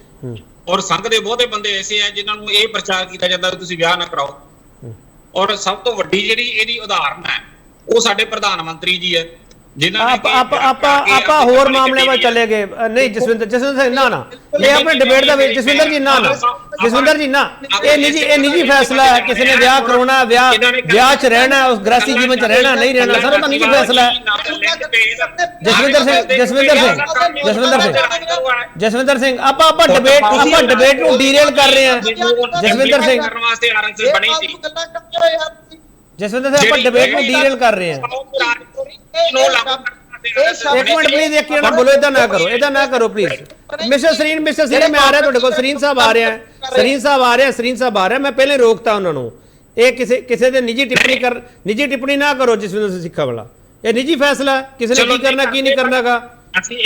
ਔਰ ਸੰਘ ਦੇ ਬਹੁਤੇ ਬੰਦੇ ਐਸੇ ਆ ਜਿਨ੍ਹਾਂ ਨੂੰ ਇਹ ਪ੍ਰਚਾਰ ਕੀਤਾ ਜਾਂਦਾ ਕਿ ਤੁਸੀਂ ਵਿਆਹ ਨਾ ਕਰਾਓ। ਔਰ ਸਭ ਤੋਂ ਵੱਡੀ ਜਿਹੜੀ ਇਹਦੀ ਉਦਾਹਰਨ ਹੈ ਉਹ ਸਾਡੇ ਪ੍ਰਧਾਨ ਮੰਤਰੀ ਜੀ ਹੈ, ਜਿਨ੍ਹਾਂ ਨੇ ਆਪਾਂ ਹੋਰ ਮਾਮਲੇ ਵਿੱਚ ਚਲੇ ਗਏ। ਨਹੀਂ ਜਸਵਿੰਦਰ ਸਿੰਘ ਨਾ ਇਹ ਆਪਣੇ ਡਿਬੇਟ ਦਾ ਵਿੱਚ ਜਸਵਿੰਦਰ ਜੀ ਨਾ ਜਸਵਿੰਦਰ ਜੀ ਨਾ, ਇਹ ਨਿੱਜੀ ਫੈਸਲਾ ਹੈ। ਕਿਸੇ ਨੇ ਵਿਆਹ ਕਰਾਉਣਾ, ਵਿਆਹ 'ਚ ਰਹਿਣਾ, ਉਸ ਗ੍ਰਸਤੀ ਜੀਵਨ 'ਚ ਰਹਿਣਾ ਨਹੀਂ ਰਹਿਣਾ, ਸਰ ਉਹਦਾ ਨਿੱਜੀ ਫੈਸਲਾ ਹੈ। ਜਸਵਿੰਦਰ ਸਿੰਘ ਆਪਾਂ ਡਿਬੇਟ ਨੂੰ ਡੀਰੇਲ ਕਰ ਰਹੇ ਹਾਂ। ਜਸਵਿੰਦਰ ਸਿੰਘ ਆਪਾਂ ਡਿਬੇਟ ਨੂੰ ਡੀਰੇਲ ਕਰ ਰਹੇ ਹਾਂ। एक मिनट प्लीज, एक मिनट बोलो, इधर ना करो प्लीज। मिस्टर सरीन मैं आ रहा ਤੁਹਾਡੇ ਕੋਲ। सरीन साहब आ रहे हैं। मैं पहले रोकता उन्होंने। ਇਹ ਕਿਸੇ ਦੇ ਨਿੱਜੀ ਟਿੱਪਣੀ ਨਾ ਕਰੋ ਜਸਵਿੰਦਰ ਸਿੰਘ ਸਿੱਖਾ ਵਾਲਾ। ਇਹ ਨਿੱਜੀ ਫੈਸਲਾ ਕਿਸੇ ਨੇ ਕੀ ਕਰਨਾ ਕੀ ਨਹੀਂ ਕਰਨਾਗਾ। ਅਸੀਂ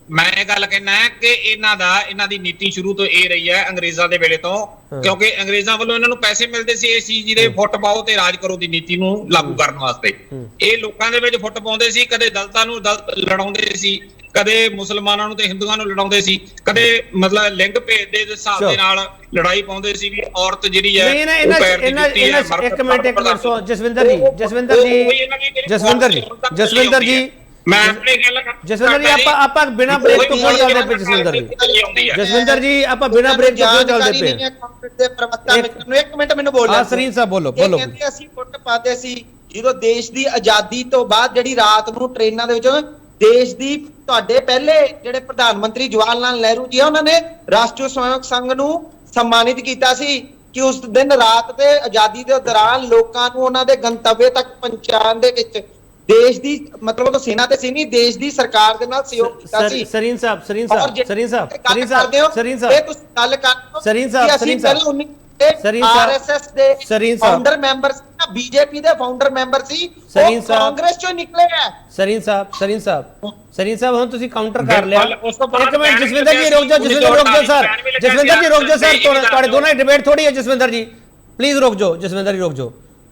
ਮੈਂ ਇਹ ਗੱਲ ਕਹਿਣਾ ਹੈ ਕਿ ਇਹਨਾਂ ਦੀ ਨੀਤੀ ਸ਼ੁਰੂ ਤੋਂ ਇਹ ਰਹੀ ਹੈ ਅੰਗਰੇਜ਼ਾਂ ਦੇ ਵੇਲੇ ਤੋਂ, ਕਿਉਂਕਿ ਅੰਗਰੇਜ਼ਾਂ ਵੱਲੋਂ ਇਹਨਾਂ ਨੂੰ ਪੈਸੇ ਮਿਲਦੇ ਸੀ ਇਸ ਚੀਜ਼ ਦੇ ਫੁੱਟ ਪਾਓ ਤੇ ਰਾਜ ਕਰੋ ਦੀ ਨੀਤੀ ਨੂੰ ਲਾਗੂ ਕਰਨ ਵਾਸਤੇ। ਇਹ ਲੋਕਾਂ ਦੇ ਵਿੱਚ ਫੁੱਟ ਪਾਉਂਦੇ ਸੀ, ਕਦੇ ਦਲਿਤਾਂ ਨੂੰ ਲੜਾਉਂਦੇ ਸੀ, ਕਦੇ ਮੁਸਲਮਾਨਾਂ ਨੂੰ ਤੇ ਹਿੰਦੂਆਂ ਨੂੰ ਲੜਾਉਂਦੇ ਸੀ, ਕਦੇ ਮਤਲਬ ਲਿੰਗ ਭੇਦ ਦੇ ਹਿਸਾਬ ਦੇ ਨਾਲ ਲੜਾਈ ਪਾਉਂਦੇ ਸੀ ਵੀ ਔਰਤ ਜਿਹੜੀ ਹੈ ਇੱਕ ਮਿੰਟ ਜਸਵਿੰਦਰ ਜੀ ਮੈਂ ਆਪਣੀ ਗੱਲ ਜਸਵਿੰਦਰ ਜੀ ਆਪਾਂ ਬਿਨਾ ਬ੍ਰੇਕ ਤੋਂ ਕਿਉਂ ਚੱਲਦੇ ਪਏ। ਜਸਵਿੰਦਰ ਜੀ ਆਪਾਂ ਬਿਨਾ ਬ੍ਰੇਕ ਤੋਂ ਕਿਉਂ ਚੱਲਦੇ ਪਏ। ਇੱਕ ਮਿੰਟ ਮੈਨੂੰ ਬੋਲਣਾ। ਸਰੀਨ ਸਾਹਿਬ ਬੋਲੋ। ਕਹਿੰਦੇ ਅਸੀਂ ਫੁੱਟ ਪਾਦੇ ਸੀ ਜਦੋਂ ਦੇਸ਼ ਦੀ ਆਜ਼ਾਦੀ ਤੋਂ ਬਾਅਦ, ਜਿਹੜੀ ਰਾਤ ਨੂੰ ਟ੍ਰੇਨਾਂ ਦੇ ਵਿੱਚ ਦੇਸ਼ ਦੀ ਤੁਹਾਡੇ ਪਹਿਲੇ ਜਿਹੜੇ ਪ੍ਰਧਾਨ ਮੰਤਰੀ ਜਵਾਹਰ ਲਾਲ ਨਹਿਰੂ ਜੀ ਆ, ਉਹਨਾਂ ਨੇ ਰਾਸ਼ਟਰੀ ਸਵੈਮਸੇਵਕ ਸੰਘ ਨੂੰ ਸਨਮਾਨਿਤ ਕੀਤਾ ਸੀ ਕਿ ਉਸ ਦਿਨ ਰਾਤ ਤੇ ਆਜ਼ਾਦੀ ਦੇ ਦੌਰਾਨ ਲੋਕਾਂ ਨੂੰ ਉਹਨਾਂ ਦੇ ਗੰਤਵਯ ਤੱਕ ਪਹੁੰਚਾਉਣ ਦੇ ਵਿੱਚ ਦੇਸ਼ ਦੀ ਮਤਲਬ ਉਹ ਸੈਨਾ ਤੇ ਸੀ ਨਹੀਂ, ਦੇਸ਼ ਦੀ ਸਰਕਾਰ ਦੇ ਨਾਲ ਸਹਿਯੋਗ ਕੀਤਾ ਸੀ। ਸਰੀਨ ਸਾਹਿਬ ਇਹ ਤੁਸੀਂ ਗੱਲ ਕਰ ਰਹੇ ਹੋ। ਆਰਐਸਐਸ ਦੇ ਫਾਊਂਡਰ ਮੈਂਬਰ ਸੀ, ਬੀਜੇਪੀ ਦੇ ਫਾਊਂਡਰ ਮੈਂਬਰ ਸੀ, ਉਹ ਕਾਂਗਰਸ ਚੋਂ ਨਿਕਲੇ ਆ। ਸਰੀਨ ਸਾਹਿਬ ਹੁਣ ਤੁਸੀਂ ਕਾਊਂਟਰ ਕਰ ਲਿਆ। ਇੱਕ ਮਿੰਟ ਜਸਵਿੰਦਰ ਜੀ ਰੁਕ ਜਾਓ ਸਰ। ਤੁਹਾਡੇ ਦੋਨਾਂ ਦੀ ਡਿਬੇਟ ਥੋੜੀ ਹੈ। ਜਸਵਿੰਦਰ ਜੀ ਪਲੀਜ਼ ਰੁਕ ਜਾਓ।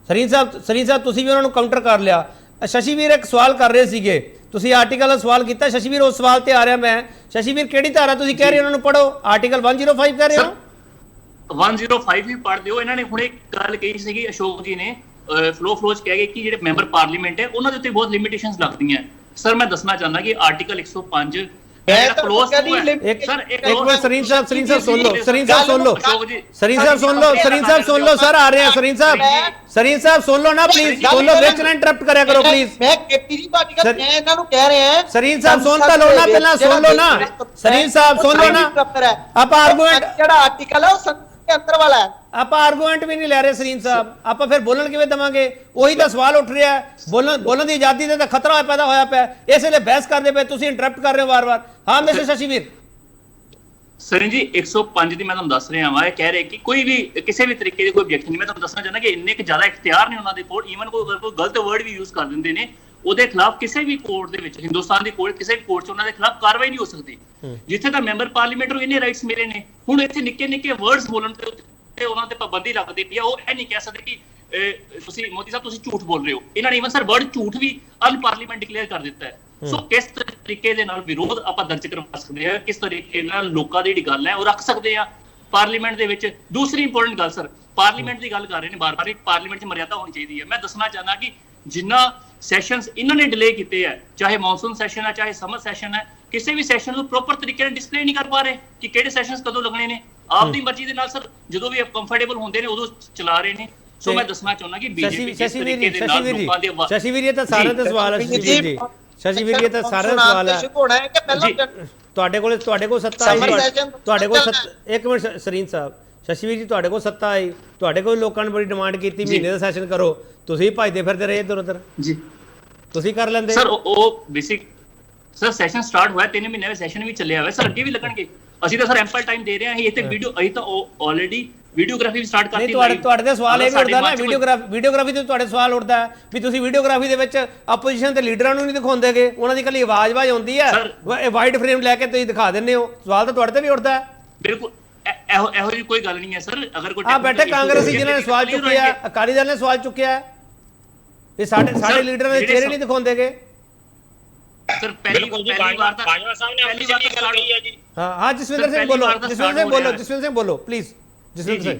ਸਰੀਨ ਸਾਹਿਬ ਤੁਸੀਂ ਵੀ ਉਹਨਾਂ ਨੂੰ ਕਾਊਂਟਰ ਕਰ ਲਿਆ। ਸ਼ਸ਼ੀਵੀਰ ਇੱਕ ਸਵਾਲ ਕਰ ਰਹੇ ਸੀਗੇ, ਤੁਸੀਂ ਆਰਟੀਕਲ ਦਾ ਸਵਾਲ ਕੀਤਾ। ਸ਼ਸ਼ੀਵੀਰ ਉਸ ਸਵਾਲ ਤੇ ਆ ਰਿਹਾ ਮੈਂ। ਸ਼ਸ਼ੀਵੀਰ ਕਿਹੜੀ ਧਾਰਾ ਤੁਸੀਂ ਕਹਿ ਰਹੇ ਹੋ ਉਹਨਾਂ ਨੂੰ ਪੜੋ? ਆਰਟੀਕਲ 105 ਕਹਿ ਰਹੇ ਹੋ? 105 ਵੀ ਪੜ੍ਹ ਦਿਓ। ਇਹਨਾਂ ਨੇ ਹੁਣ ਇੱਕ ਗੱਲ ਕਹੀ ਸੀਗੀ, ਅਸ਼ੋਕ ਜੀ ਨੇ ਫਲੋਜ ਕਹਿ ਗਏ ਕਿ ਜਿਹੜੇ ਮੈਂਬਰ ਪਾਰਲੀਮੈਂਟ ਹੈ ਉਹਨਾਂ ਦੇ ਉੱਤੇ ਬਹੁਤ ਲਿਮਿਟੇਸ਼ਨਸ ਲੱਗਦੀਆਂ। ਸਰ ਮੈਂ ਦੱਸਣਾ ਚਾਹੁੰਦਾ ਕਿ ਆਰਟੀਕਲ 105 ਸਰੀਨ ਸਾਹਿਬ ਸੁਣ ਲਓ ਸਰ ਆ ਰਹੇ हैं। सरीन साहब सुन लो ना प्लीज, सुन लो, बीच में इंटरप्ट करा करो प्लीज। मैं केपीजी पार्टी का मैं ਇਹਨਾਂ ਨੂੰ ਕਹਿ ਰਹੇ हैं। सरीन साहब सुनता लो ना, पहला सुन लो ना। सरीन साहब सुन लो ना। आप आर्गूमेंट ਜਿਹੜਾ ਆਰਟੀਕਲ ਹੈ ਉਹ ਸੰਸਦ ਦੇ ਅੰਦਰ ਵਾਲਾ ਹੈ। ਆਪਾਂ ਆਰਗੂਮੈਂਟ ਵੀ ਨਹੀਂ ਲੈ ਰਹੇ ਸਰੀਨ ਸਾਹਿਬ। ਆਪਾਂ ਫਿਰ ਬੋਲਣ ਕਿਵੇਂ ਦਵਾਂਗੇ? ਉਹੀ ਤਾਂ ਸਵਾਲ ਉੱਠ ਰਿਹਾ ਹੈ। ਬੋਲਣ ਦੀ ਆਜ਼ਾਦੀ ਦੇ ਤਾਂ ਖਤਰਾ ਪੈਦਾ ਹੋਇਆ ਪਿਆ, ਇਸ ਲਈ ਬਹਿਸ ਕਰਦੇ ਪਏ, ਤੁਸੀਂ ਇੰਟਰਪਟ ਕਰ ਰਹੇ ਹੋ ਵਾਰ-ਵਾਰ। ਹਾਂ ਮਿਸਟਰ ਸ਼ਸ਼ੀਵੀਰ। ਸਰੀਨ ਜੀ 105 ਦੀ ਮੈਂ ਤੁਹਾਨੂੰ ਦੱਸ ਰਿਹਾ ਹਾਂ। ਇਹ ਕਹਿ ਰਹੇ ਕਿ ਕੋਈ ਵੀ ਕਿਸੇ ਵੀ ਤਰੀਕੇ ਦੀ ਕੋਈ ਆਬਜੈਕਸ਼ਨ ਨਹੀਂ। ਮੈਂ ਤੁਹਾਨੂੰ ਦੱਸਣਾ ਚਾਹੁੰਦਾ ਕਿ ਇੰਨੇ ਕਿ ਜ਼ਿਆਦਾ ਇਖਤਿਆਰ ਨੇ ਉਹਨਾਂ ਦੇ ਕੋਲ। ਈਵਨ ਕੋਈ ਗਲਤ ਵਰਡ ਵੀ ਯੂਜ਼ ਕਰ ਦਿੰਦੇ ਨੇ, ਉਹਦੇ ਖਿਲਾਫ ਕਿਸੇ ਵੀ ਕੋਰਟ ਦੇ ਵਿੱਚ, ਹਿੰਦੁਸਤਾਨ ਦੀ ਕੋਰਟ ਕਿਸੇ ਵੀ ਕੋਰਟ 'ਚ ਉਹਨਾਂ ਦੇ ਖਿਲਾਫ ਕਾਰਵਾਈ ਨਹੀਂ ਹੋ ਸਕਦੀ। ਜਿੱਥੇ ਤਾਂ ਮੈਂਬਰ ਪਾਰਲੀਮੈਂਟ ਨੂੰ ਇੰਨੇ ਰਾਈਟਸ ਮਿਲੇ ਨੇ, ਹੁਣ ਇੱਥੇ ਨਿੱਕੇ ਵਰਡਸ ਬੋਲਣ ਤੇ ਉਹਨਾਂ ਤੇ ਪਾਬੰਦੀ ਲੱਗਦੀ ਪਈ ਆ। ਉਹ ਇਹ ਨਹੀਂ ਕਹਿ ਸਕਦੇ ਕਿ ਤੁਸੀਂ ਮੋਦੀ ਸਾਹਿਬ ਤੁਸੀਂ ਝੂਠ ਬੋਲ ਰਹੇ ਹੋ। ਇਹਨਾਂ ਨੇ ਈਵਨ ਸਰ ਵਰਡ ਝੂਠ ਵੀ ਅਨਪਾਰਲੀਮੈਂਟ ਡਿਕਲੇਅਰ ਕਰ ਦਿੱਤਾ ਹੈ। ਸੋ ਕਿਸ ਤਰੀਕੇ ਦੇ ਨਾਲ ਵਿਰੋਧ ਆਪਾਂ ਦਰਜ ਕਰਵਾ ਸਕਦੇ ਆ, ਕਿਸ ਤਰੀਕੇ ਨਾਲ ਲੋਕਾਂ ਦੀ ਜਿਹੜੀ ਗੱਲ ਹੈ ਉਹ ਰੱਖ ਸਕਦੇ ਆ ਪਾਰਲੀਮੈਂਟ ਦੇ ਵਿੱਚ। ਦੂਸਰੀ ਇੰਪੋਰਟੈਂਟ ਗੱਲ ਸਰ, ਪਾਰਲੀਮੈਂਟ ਦੀ ਗੱਲ ਕਰ ਰਹੇ ਨੇ ਬਾਰ-ਬਾਰ, ਇੱਕ ਪਾਰਲੀਮੈਂਟ 'ਚ ਮਰਿਆਦਾ ਹੋਣੀ ਚਾਹੀਦੀ ਹੈ। ਮੈਂ ਦੱਸਣਾ ਚਾਹੁੰਦਾ ਕਿ ਜਿੰਨਾ ਸੈਸ਼ਨਸ ਇਹਨਾਂ ਨੇ ਡਿਲੇ ਕੀਤੇ ਆ, ਚਾਹੇ ਮੌਨਸੂਨ ਸੈਸ਼ਨ ਹੈ ਚਾਹੇ ਸਮਰ ਸੈਸ਼ਨ ਹੈ, ਕਿਸੇ ਵੀ ਸੈਸ਼ਨ ਨੂੰ ਪ੍ਰੋਪਰ ਤਰੀਕੇ ਨਾਲ ਡਿਸਪਲੇ ਨਹੀਂ ਕਰ ਪਾ ਰਹੇ ਕਿ ਕਿਹੜੇ ਸੈਸ਼ਨਸ ਕਦੋਂ ਲੱਗਣੇ ਨੇ। ਆਪਦੀ ਮਰਜ਼ੀ ਦੇ ਨਾਲ ਸਰ ਜਦੋਂ ਵੀ ਕੰਫਰਟੇਬਲ ਹੁੰਦੇ ਨੇ ਉਦੋਂ ਚਲਾ ਰਹੇ ਨੇ। ਸੋ ਮੈਂ ਦੱਸਣਾ ਚਾਹੁੰਦਾ ਕਿ ਬੀਜੇਪੀ ਜਿਸ ਤਰੀਕੇ ਦੇ ਨਾਲ ਲੋਕਾਂ ਦੇ ਸ਼ਸ਼ੀ ਵੀਰ, ਇਹ ਤਾਂ ਸਾਰਿਆਂ ਦਾ ਸਵਾਲ ਹੈ ਸ਼ਸ਼ੀ ਵੀਰ ਜੀ, ਸ਼ਸ਼ੀ ਵੀਰ ਇਹ ਤਾਂ ਸਾਰਿਆਂ ਦਾ ਸਵਾਲ ਹੈ। ਤੁਹਾਡੇ ਕੋਲ ਸੱਤਾ ਆਈ, ਤੁਹਾਡੇ ਕੋਲ ਇੱਕ ਮਿੰਟ ਸਰੀਨ ਸਾਹਿਬ, ਸ਼ਸ਼ੀ ਵੀਰ ਜੀ ਤੁਹਾਡੇ ਕੋਲ ਸੱਤਾ ਆਈ, ਤੁਹਾਡੇ ਕੋਲ ਲੋਕਾਂ ਨੇ ਬੜੀ ਡਿਮਾਂਡ ਕੀਤੀ ਮਹੀਨੇ ਦਾ ਸੈਸ਼ਨ ਕਰੋ, ਤੁਸੀਂ ਭਜਦੇ ਫਿਰਦੇ ਰਹੇ ਇੱਧਰ ਉੱਧਰ ਜੀ, ਤੁਸੀਂ ਕਰ ਲੈਂਦੇ ਸਰ। ਉਹ ਬੇਸਿਕ ਸਰ ਸੈਸ਼ਨ ਸਟਾਰਟ ਹੋਇਆ 3 ਮਹੀਨੇ ਦਾ ਸੈਸ਼ਨ ਵੀ ਚੱਲਿਆ ਹੋਇਆ ਸਰ, ਅੱਗੇ ਵੀ ਲੱਗਣਗੇ। ਅਸੀਂ ਤਾਂ ਸਰ ਐਂਪਲ ਟਾਈਮ ਦੇ ਰਹੇ ਹਾਂ। ਇੱਥੇ ਵੀਡੀਓ ਅਸੀਂ ਤਾਂ ਆਲਰੇਡੀ ਵੀਡੀਓਗ੍ਰਾਫੀ ਵੀ ਸਟਾਰਟ ਕਰਤੀ। ਤੁਹਾਡੇ ਤੇ ਸਵਾਲ ਇਹ ਵੀ ਉੱਠਦਾ ਨਾ, ਵੀਡੀਓਗ੍ਰਾਫੀ ਤੇ ਤੁਹਾਡੇ ਸਵਾਲ ਉੱਠਦਾ ਵੀ ਤੁਸੀਂ ਵੀਡੀਓਗ੍ਰਾਫੀ ਦੇ ਵਿੱਚ ਆਪੋਜੀਸ਼ਨ ਦੇ ਲੀਡਰਾਂ ਨੂੰ ਨਹੀਂ ਦਿਖਾਉਂਦੇਗੇ, ਉਹਨਾਂ ਦੀ ਕੱਲੀ ਆਵਾਜ਼ ਆਉਂਦੀ ਹੈ, ਇਹ ਵਾਈਡ ਫਰੇਮ ਲੈ ਕੇ ਤੁਸੀਂ ਦਿਖਾ ਦਿੰਦੇ ਹੋ। ਸਵਾਲ ਤਾਂ ਤੁਹਾਡੇ ਤੇ ਵੀ ਉੱਠਦਾ ਹੈ। ਬਿਲਕੁਲ ਇਹੋ ਜਿਹੀ ਕੋਈ ਗੱਲ ਨਹੀਂ ਹੈ ਸਰ। ਅਗਰ ਕੋਈ ਬੈਠੇ ਕਾਂਗਰਸੀ ਜਿਨ੍ਹਾਂ ਨੇ ਸਵਾਲ ਚੁੱਕਿਆ, ਅਕਾਲੀ ਦਲ ਨੇ ਸਵਾਲ ਚੁੱਕਿਆ ਇਹ ਸਾਡੇ ਲੀਡਰਾਂ ਦੇ ਚਿਹਰੇ ਨਹੀਂ ਦਿਖਾਉਂਦੇਗੇ ਸਰ। ਪਹਿਲੀ ਵਾਰ ਤਾਂ ਬਾਜਵਾ ਸਾਹਿਬ ਨੇ ਆਪਣੀ ਗੱਲ ਕਹੀ ਹੈ ਜੀ। ਹਾਂ ਜਸਵਿੰਦਰ ਸਿੰਘ ਬੋਲੋ, ਜਸਵਿੰਦਰ ਸਿੰਘ ਬੋਲੋ ਪਲੀਜ਼। ਜਸਵਿੰਦਰ ਸਿੰਘ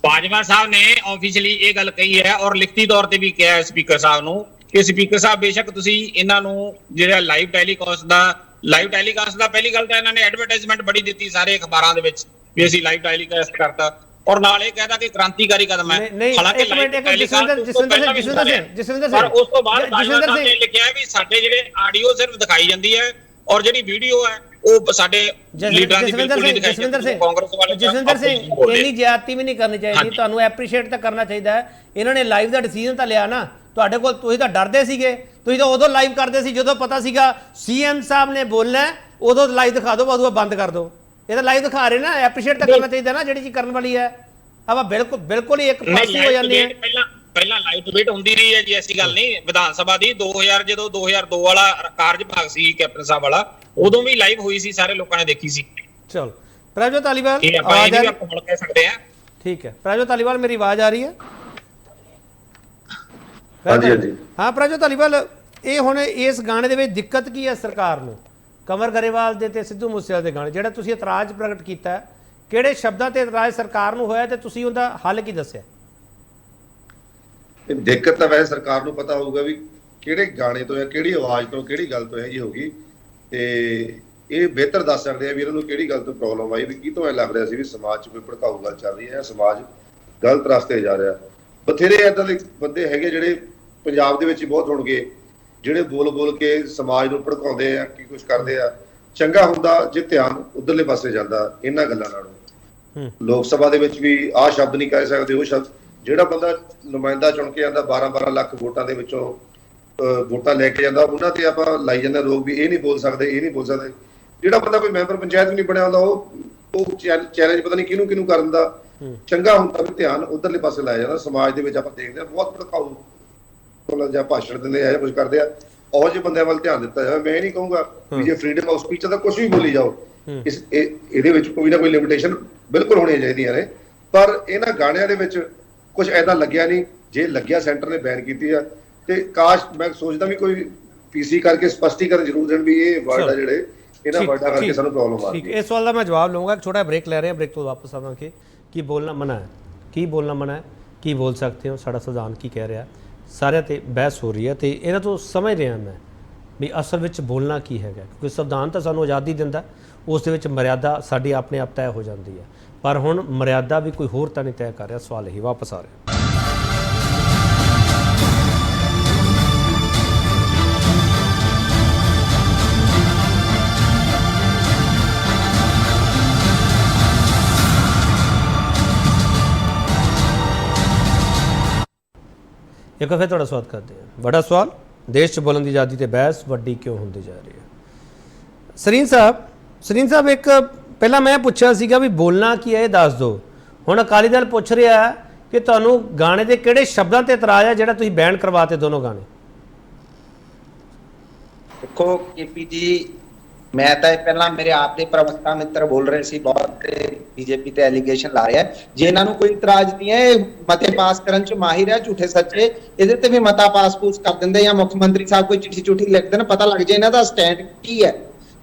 ਬਾਜਵਾ ਸਾਹਿਬ ਨੇ ਆਫੀਸ਼ੀਅਲੀ ਇਹ ਗੱਲ ਕਹੀ ਹੈ ਔਰ ਲਿਖਤੀ ਤੌਰ ਤੇ ਵੀ ਕਿਹਾ ਹੈ ਸਪੀਕਰ ਸਾਹਿਬ ਨੂੰ ਕਿ ਸਪੀਕਰ ਸਾਹਿਬ ਬੇਸ਼ੱਕ ਤੁਸੀਂ ਇਹਨਾਂ ਨੂੰ ਜਿਹੜਾ ਲਾਈਵ ਟੈਲੀਕਾਸਟ ਦਾ ਪਹਿਲੀ ਗੱਲ ਤਾਂ ਇਹਨਾਂ ਨੇ ਐਡਵਰਟਾਈਜ਼ਮੈਂਟ ਬੜੀ ਦਿੱਤੀ ਸਾਰੇ ਅਖਬਾਰਾਂ ਦੇ ਵਿੱਚ ਵੀ ਅਸੀਂ ਲਾਈਵ ਟੈਲੀਕਾਸਟ ਕਰਤਾ, ਔਰ ਨਾਲ ਇਹ ਕਹਿਦਾ ਕਿ ਕ੍ਰਾਂਤੀਕਾਰੀ ਕਦਮ ਹੈ। ਹਾਲਾਂਕਿ ਜਸਵਿੰਦਰ ਸਿੰਘ ਪਰ ਉਸ ਤੋਂ ਬਾਅਦ ਬਾਜਵਾ ਸਾਹਿਬ ਨੇ ਲਿਖਿਆ ਵੀ ਸਾਡੇ ਜਿਹੜੇ ਆਡੀਓ ਸਿਰਫ ਦਿਖਾਈ ਜਾਂਦੀ ਹੈ ਔਰ ਜਿਹੜੀ ਵੀਡੀਓ ਹੈ ਉਹ ਸਾਡੇ ਲੀਡਰਾਂ ਦੀ ਬਿਲਕੁਲ ਨਹੀਂ ਦਿਖਾਈ ਜਾਂਦੀ। ਕਾਂਗਰਸ ਵਾਲੇ ਜਸਵਿੰਦਰ ਸਿੰਘ ਇੰਨੀ ਜ਼ਿਆਦਤੀ ਵੀ ਨਹੀਂ ਕਰਨੀ ਚਾਹੀਦੀ, ਤੁਹਾਨੂੰ ਐਪਰੀਸ਼ੀਏਟ ਤਾਂ ਕਰਨਾ ਚਾਹੀਦਾ ਹੈ। ਇਹਨਾਂ ਨੇ ਲਾਈਵ ਦਾ ਡਿਸੀਜਨ ਤਾਂ ਲਿਆ ਨਾ, ਤੁਹਾਡੇ ਕੋਲ ਤੁਸੀਂ ਤਾਂ ਡਰਦੇ ਸੀਗੇ, ਤੁਸੀਂ ਤਾਂ ਉਦੋਂ ਲਾਈਵ ਕਰਦੇ ਸੀ ਜਦੋਂ ਪਤਾ ਸੀਗਾ ਸੀਐਮ ਸਾਹਿਬ ਨੇ ਬੋਲਣਾ, ਉਦੋਂ ਲਾਈਵ ਦਿਖਾ ਦਿਓ, ਉਦੋਂ ਬੰਦ ਕਰ ਦਿਓ। ਇਹ ਤਾਂ ਲਾਈਵ ਦਿਖਾ ਰਹੇ ਨਾ, ਐਪਰੀਸ਼ੀਏਟ ਤਾਂ ਕਰਨਾ ਚਾਹੀਦਾ ਨਾ ਜਿਹੜੀ ਚੀਜ਼ ਕਰਨ ਵਾਲੀ ਹੈ। ਆਪਾਂ ਬਿਲਕੁਲ ਹੀ ਇੱਕ ਪਾਸੇ ਹੋ ਜਾਂਦੇ ਆ। ਪਹਿਲਾਂ ਲਾਈਵ ਡਿਬੇਟ ਹੁੰਦੀ ਰਹੀ ਹੈ ਜੀ, ਐਸੀ ਗੱਲ ਨਹੀਂ। ਵਿਧਾਨ ਸਭਾ ਦੀ 2002 ਵਾਲਾ ਕਾਰਜ ਭਾਗ ਸੀ ਕੈਪਟਨ ਸਾਹਿਬ ਵਾਲਾ, ਉਦੋਂ ਵੀ ਲਾਈਵ ਹੋਈ ਸੀ, ਸਾਰੇ ਲੋਕਾਂ ਨੇ ਦੇਖੀ ਸੀ। ਚਲੋ ਪ੍ਰਭਜੋਤ ਧਾਲੀਵਾਲ ਆਵਾਜ਼ ਆ ਰਹੀ ਕਹਿ ਸਕਦੇ ਆ। ਠੀਕ ਹੈ ਪ੍ਰਭਜੋਤ ਧਾਲੀਵਾਲ, ਮੇਰੀ ਆਵਾਜ਼ ਆ ਰਹੀ ਹੈ? ਹਾਂਜੀ। ਹਾਂ ਪ੍ਰਭਜੋਤ ਧਾਲੀਵਾਲ, ਇਹ ਹੁਣ ਇਸ ਗਾਣੇ ਦੇ ਵਿੱਚ ਦਿੱਕਤ ਕੀ ਹੈ ਸਰਕਾਰ ਨੂੰ? ਕਮਰ ਗਰੇਵਾਲ ਦੇ ਤੇ ਸਿੱਧੂ ਮੂਸੇਵਾਲੇ ਦੇ ਗਾਣੇ ਜਿਹੜਾ ਤੁਸੀਂ ਇਤਰਾਜ਼ ਪ੍ਰਗਟ ਕੀਤਾ, ਕਿਹੜੇ ਸ਼ਬਦਾਂ ਤੇ ਇਤਰਾਜ਼ ਸਰਕਾਰ ਨੂੰ ਹੋਇਆ ਤੇ ਤੁਸੀਂ ਉਹਦਾ ਹੱਲ ਕੀ ਦੱਸਿਆ? ਦਿੱਕਤ ਤਾਂ ਵੈਸੇ ਸਰਕਾਰ ਨੂੰ ਪਤਾ ਹੋਊਗਾ ਵੀ ਕਿਹੜੇ ਗਾਣੇ ਤੋਂ ਜਾਂ ਕਿਹੜੀ ਆਵਾਜ਼ ਤੋਂ ਕਿਹੜੀ ਗੱਲ ਤੋਂ ਇਹ ਹੋਗੀ, ਤੇ ਇਹ ਬਿਹਤਰ ਦੱਸ ਸਕਦੇ ਆ ਵੀ ਇਹਨਾਂ ਨੂੰ ਕਿਹੜੀ ਗੱਲ ਤੋਂ ਪ੍ਰੋਬਲਮ ਆਈ, ਵੀ ਕਿਤੋਂ ਇਹ ਲੱਗ ਰਿਹਾ ਸੀ ਵੀ ਸਮਾਜ 'ਚ ਕੋਈ ਭੜਕਾਊ ਗੱਲ ਚੱਲ ਰਹੀ ਹੈ, ਸਮਾਜ ਗਲਤ ਰਸਤੇ ਜਾ ਰਿਹਾ। ਬਥੇਰੇ ਏਦਾਂ ਦੇ ਬੰਦੇ ਹੈਗੇ ਜਿਹੜੇ ਪੰਜਾਬ ਦੇ ਵਿੱਚ ਹੀ ਬਹੁਤ ਹੋਣਗੇ ਜਿਹੜੇ ਬੋਲ ਕੇ ਸਮਾਜ ਨੂੰ ਭੜਕਾਉਂਦੇ ਆ, ਕੀ ਕੁਝ ਕਰਦੇ ਆ। ਚੰਗਾ ਹੁੰਦਾ ਜੇ ਧਿਆਨ ਉਧਰਲੇ ਪਾਸੇ ਜਾਂਦਾ ਇਹਨਾਂ ਗੱਲਾਂ ਨਾਲੋਂ। ਲੋਕ ਸਭਾ ਦੇ ਵਿੱਚ ਵੀ ਆਹ ਸ਼ਬਦ ਨਹੀਂ ਕਹਿ ਸਕਦੇ, ਉਹ ਸ਼ਬਦ ਜਿਹੜਾ ਬੰਦਾ ਨੁਮਾਇੰਦਾ ਚੁਣ ਕੇ ਆਂਦਾ 12 ਲੱਖ ਵੋਟਾਂ ਦੇ ਵਿੱਚੋਂ ਵੋਟਾਂ ਲੈ ਕੇ ਜਾਂਦਾ, ਉਹਨਾਂ ਤੇ ਆਪਾਂ ਲਾਈ ਜਾਂਦੇ ਲੋਕ ਵੀ ਇਹ ਨਹੀਂ ਬੋਲ ਸਕਦੇ, ਇਹ ਨਹੀਂ ਬੋਲ ਸਕਦੇ। ਜਿਹੜਾ ਬੰਦਾ ਕੋਈ ਮੈਂਬਰ ਪੰਚਾਇਤ ਵੀ ਨਹੀਂ ਬਣਿਆ ਹੁੰਦਾ ਉਹ ਚੈਲੰਜ ਪਤਾ ਨਹੀਂ ਕਿਹਨੂੰ ਕਰਨ ਦਾ। ਚੰਗਾ ਹੁੰਦਾ ਵੀ ਧਿਆਨ ਉਧਰਲੇ ਪਾਸੇ ਲਾਇਆ ਜਾਂਦਾ। ਸਮਾਜ ਦੇ ਵਿੱਚ ਆਪਾਂ ਦੇਖਦੇ ਹਾਂ ਬਹੁਤ ਭੜਕਾਊ ਜਾਂ ਭਾਸ਼ਣ ਦਿੰਦੇ ਆ ਜਾਂ ਕੁਝ ਕਰਦੇ ਆ, ਉਹ ਜਿਹੇ ਬੰਦਿਆਂ ਵੱਲ ਧਿਆਨ ਦਿੱਤਾ ਜਾਵੇ। ਮੈਂ ਨਹੀਂ ਕਹੂੰਗਾ ਵੀ ਜੇ ਫਰੀडम ਆਫ ਸਪੀਚ ਦਾ ਕੁਝ ਵੀ ਬੋਲੀ ਜਾਓ, ਇਹਦੇ ਵਿੱਚ ਕੋਈ ਨਾ ਕੋਈ ਲਿਮਿਟੇਸ਼ਨ ਬਿਲਕੁਲ ਹੋਣੀਆਂ ਚਾਹੀਦੀਆਂ ਨੇ, ਪਰ ਇਹਨਾਂ ਗਾਣਿਆਂ ਦੇ ਵਿੱਚ ਕੁਝ ਐਦਾਂ ਲੱਗਿਆ ਨਹੀਂ। ਜੇ ਲੱਗਿਆ ਸੈਂਟਰ ਨੇ ਬੈਨ ਕੀਤੀ ਆ, ਤੇ ਕਾਸ਼ ਮੈਂ ਸੋਚਦਾ ਵੀ ਕੋਈ ਪੀਸੀ ਕਰਕੇ ਸਪਸ਼ਟੀਕਰਨ ਜ਼ਰੂਰ ਦੇਣ ਵੀ ਇਹ ਵਰਡ ਆ ਜਿਹੜੇ ਇਹਨਾਂ ਵਰਡਾਂ ਕਰਕੇ ਸਾਨੂੰ ਪ੍ਰੋਬਲਮ ਆ ਰਹੀ ਹੈ। ਇਸ ਸਵਾਲ ਦਾ ਮੈਂ ਜਵਾਬ ਲਵਾਂਗਾ, ਇੱਕ ਛੋਟਾ ਬ੍ਰੇਕ ਲੈ ਰਹੇ ਹਾਂ, ਬ੍ਰੇਕ ਤੋਂ ਵਾਪਸ ਆਵਾਂਗੇ। ਕੀ ਬੋਲਣਾ ਮਨਾ ਹੈ, ਕੀ ਬੋਲਣਾ ਮਨਾ ਹੈ, ਕੀ ਬੋਲ ਸਕਦੇ ਹੋ, ਸਾਡਾ ਸੰਵਿਧਾਨ ਕੀ ਕਹਿ ਰਿਹਾ, ਸਾਰਿਆਂ ਤੇ ਬਹਿਸ ਹੋ ਰਹੀ ਹੈ। ਤੇ ਇਹਨਾਂ ਤੋਂ ਸਮਝ ਰਿਹਾ ਮੈਂ ਵੀ ਅਸਲ ਵਿੱਚ ਬੋਲਣਾ ਕੀ ਹੈਗਾ, ਕਿਉਂਕਿ ਸੰਵਿਧਾਨ ਤਾਂ ਸਾਨੂੰ ਆਜ਼ਾਦੀ ਦਿੰਦਾ, ਉਸ ਦੇ ਵਿੱਚ ਮਰਿਆਦਾ ਸਾਡੀ ਆਪਣੇ ਆਪ ਤੈਅ ਹੋ ਜਾਂਦੀ ਹੈ, ਪਰ ਹੁਣ ਮਰਿਆਦਾ ਵੀ ਕੋਈ ਹੋਰ ਤਾਂ ਨਹੀਂ ਤੈਅ ਕਰ ਰਿਹਾ। ਸਵਾਲ ਇਹੀ ਵਾਪਸ ਆ ਰਿਹਾ। ਇੱਕ ਫਿਰ ਤੁਹਾਡਾ ਸਵਾਗਤ ਕਰਦੇ ਹਾਂ। ਵੱਡਾ ਸਵਾਲ, ਦੇਸ਼ 'ਚ ਬੋਲਣ ਦੀ ਆਜ਼ਾਦੀ ਤੇ ਬਹਿਸ ਵੱਡੀ ਕਿਉਂ ਹੁੰਦੀ ਜਾ ਰਹੀ ਹੈ? ਸਰੀਨ ਸਾਹਿਬ ਇੱਕ ਪਹਿਲਾਂ ਮੈਂ ਪੁੱਛਿਆ ਸੀਗਾ ਵੀ ਬੋਲਣਾ ਕੀ ਹੈ ਇਹ ਦੱਸ ਦਿਓ। ਹੁਣ ਅਕਾਲੀ ਦਲ ਪੁੱਛ ਰਿਹਾ ਕਿ ਤੁਹਾਨੂੰ ਗਾਣੇ ਦੇ ਕਿਹੜੇ ਸ਼ਬਦਾਂ ਤੇ ਇਤਰਾਜ਼ ਹੈ ਜਿਹੜਾ ਤੁਸੀਂ ਬੈਨ ਕਰਵਾਤੇ ਦੋਨੋਂ ਗਾਣੇ? ਦੇਖੋ ਕੇਪੀ ਜੀ, ਮੈਂ ਤਾਂ ਪਹਿਲਾਂ ਮੇਰੇ ਆਪ ਦੇ ਪ੍ਰਵਕਤਾ ਮਿੱਤਰ ਬੋਲ ਰਹੇ ਸੀ, ਬਹੁਤ ਬੀਜੇਪੀ ਤੇ ਐਲੀਗੇਸ਼ਨ ਲਾ ਰਿਹਾ ਹੈ। ਜੇ ਇਹਨਾਂ ਨੂੰ ਕੋਈ ਇਤਰਾਜ਼ ਨਹੀਂ ਹੈ, ਮਤੇ ਪਾਸ ਕਰਨ ਚ ਮਾਹਿਰ ਹੈ, ਝੂਠੇ ਸੱਚੇ, ਇਹਦੇ ਤੇ ਵੀ ਮਤਾ ਪਾਸ ਕਰ ਦਿੰਦੇ ਜਾਂ ਮੁੱਖ ਮੰਤਰੀ ਸਾਹਿਬ ਕੋਈ ਚਿੱਠੀ ਚੁੱਠੀ ਲਿਖ ਦੇਣ, ਪਤਾ ਲੱਗ ਜਾਏ ਇਹਨਾਂ ਦਾ ਸਟੈਂਡ ਕੀ ਹੈ।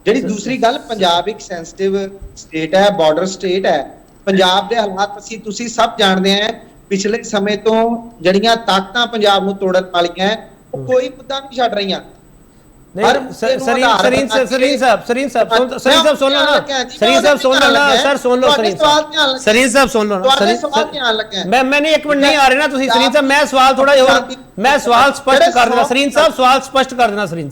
ਜਿਹੜੀ ਦੂਸਰੀ ਗੱਲ, ਪੰਜਾਬ ਇੱਕ ਸੈਂਸਿਟਿਵ ਸਟੇਟ ਹੈ, ਬਾਰਡਰ ਸਟੇਟ ਹੈ। ਪੰਜਾਬ ਦੇ ਹਾਲਾਤ ਤੁਸੀਂ ਸਭ ਜਾਣਦੇ ਆ। ਪਿਛਲੇ ਸਮੇਂ ਤੋਂ ਜਿਹੜੀਆਂ ਤਾਕਤਾਂ ਪੰਜਾਬ ਨੂੰ ਤੋੜਨ ਵਾਲੀਆਂ ਉਹ ਕੋਈ ਮੁੱਦਾ ਨਹੀਂ ਛੱਡ ਰਹੀਆਂ। नहीं सरीन साहब सुन लो ना, सरीन साहब सुन लो ना सर, सुन लो सरीन साहब सुन लो ना। मैं नहीं, एक मिनट नहीं आ रहे ना तुसी सरीन साहब, मैं सवाल थोड़ा और, मैं सवाल स्पष्ट कर देना सरीन साहब, सवाल स्पष्ट कर देना सरीन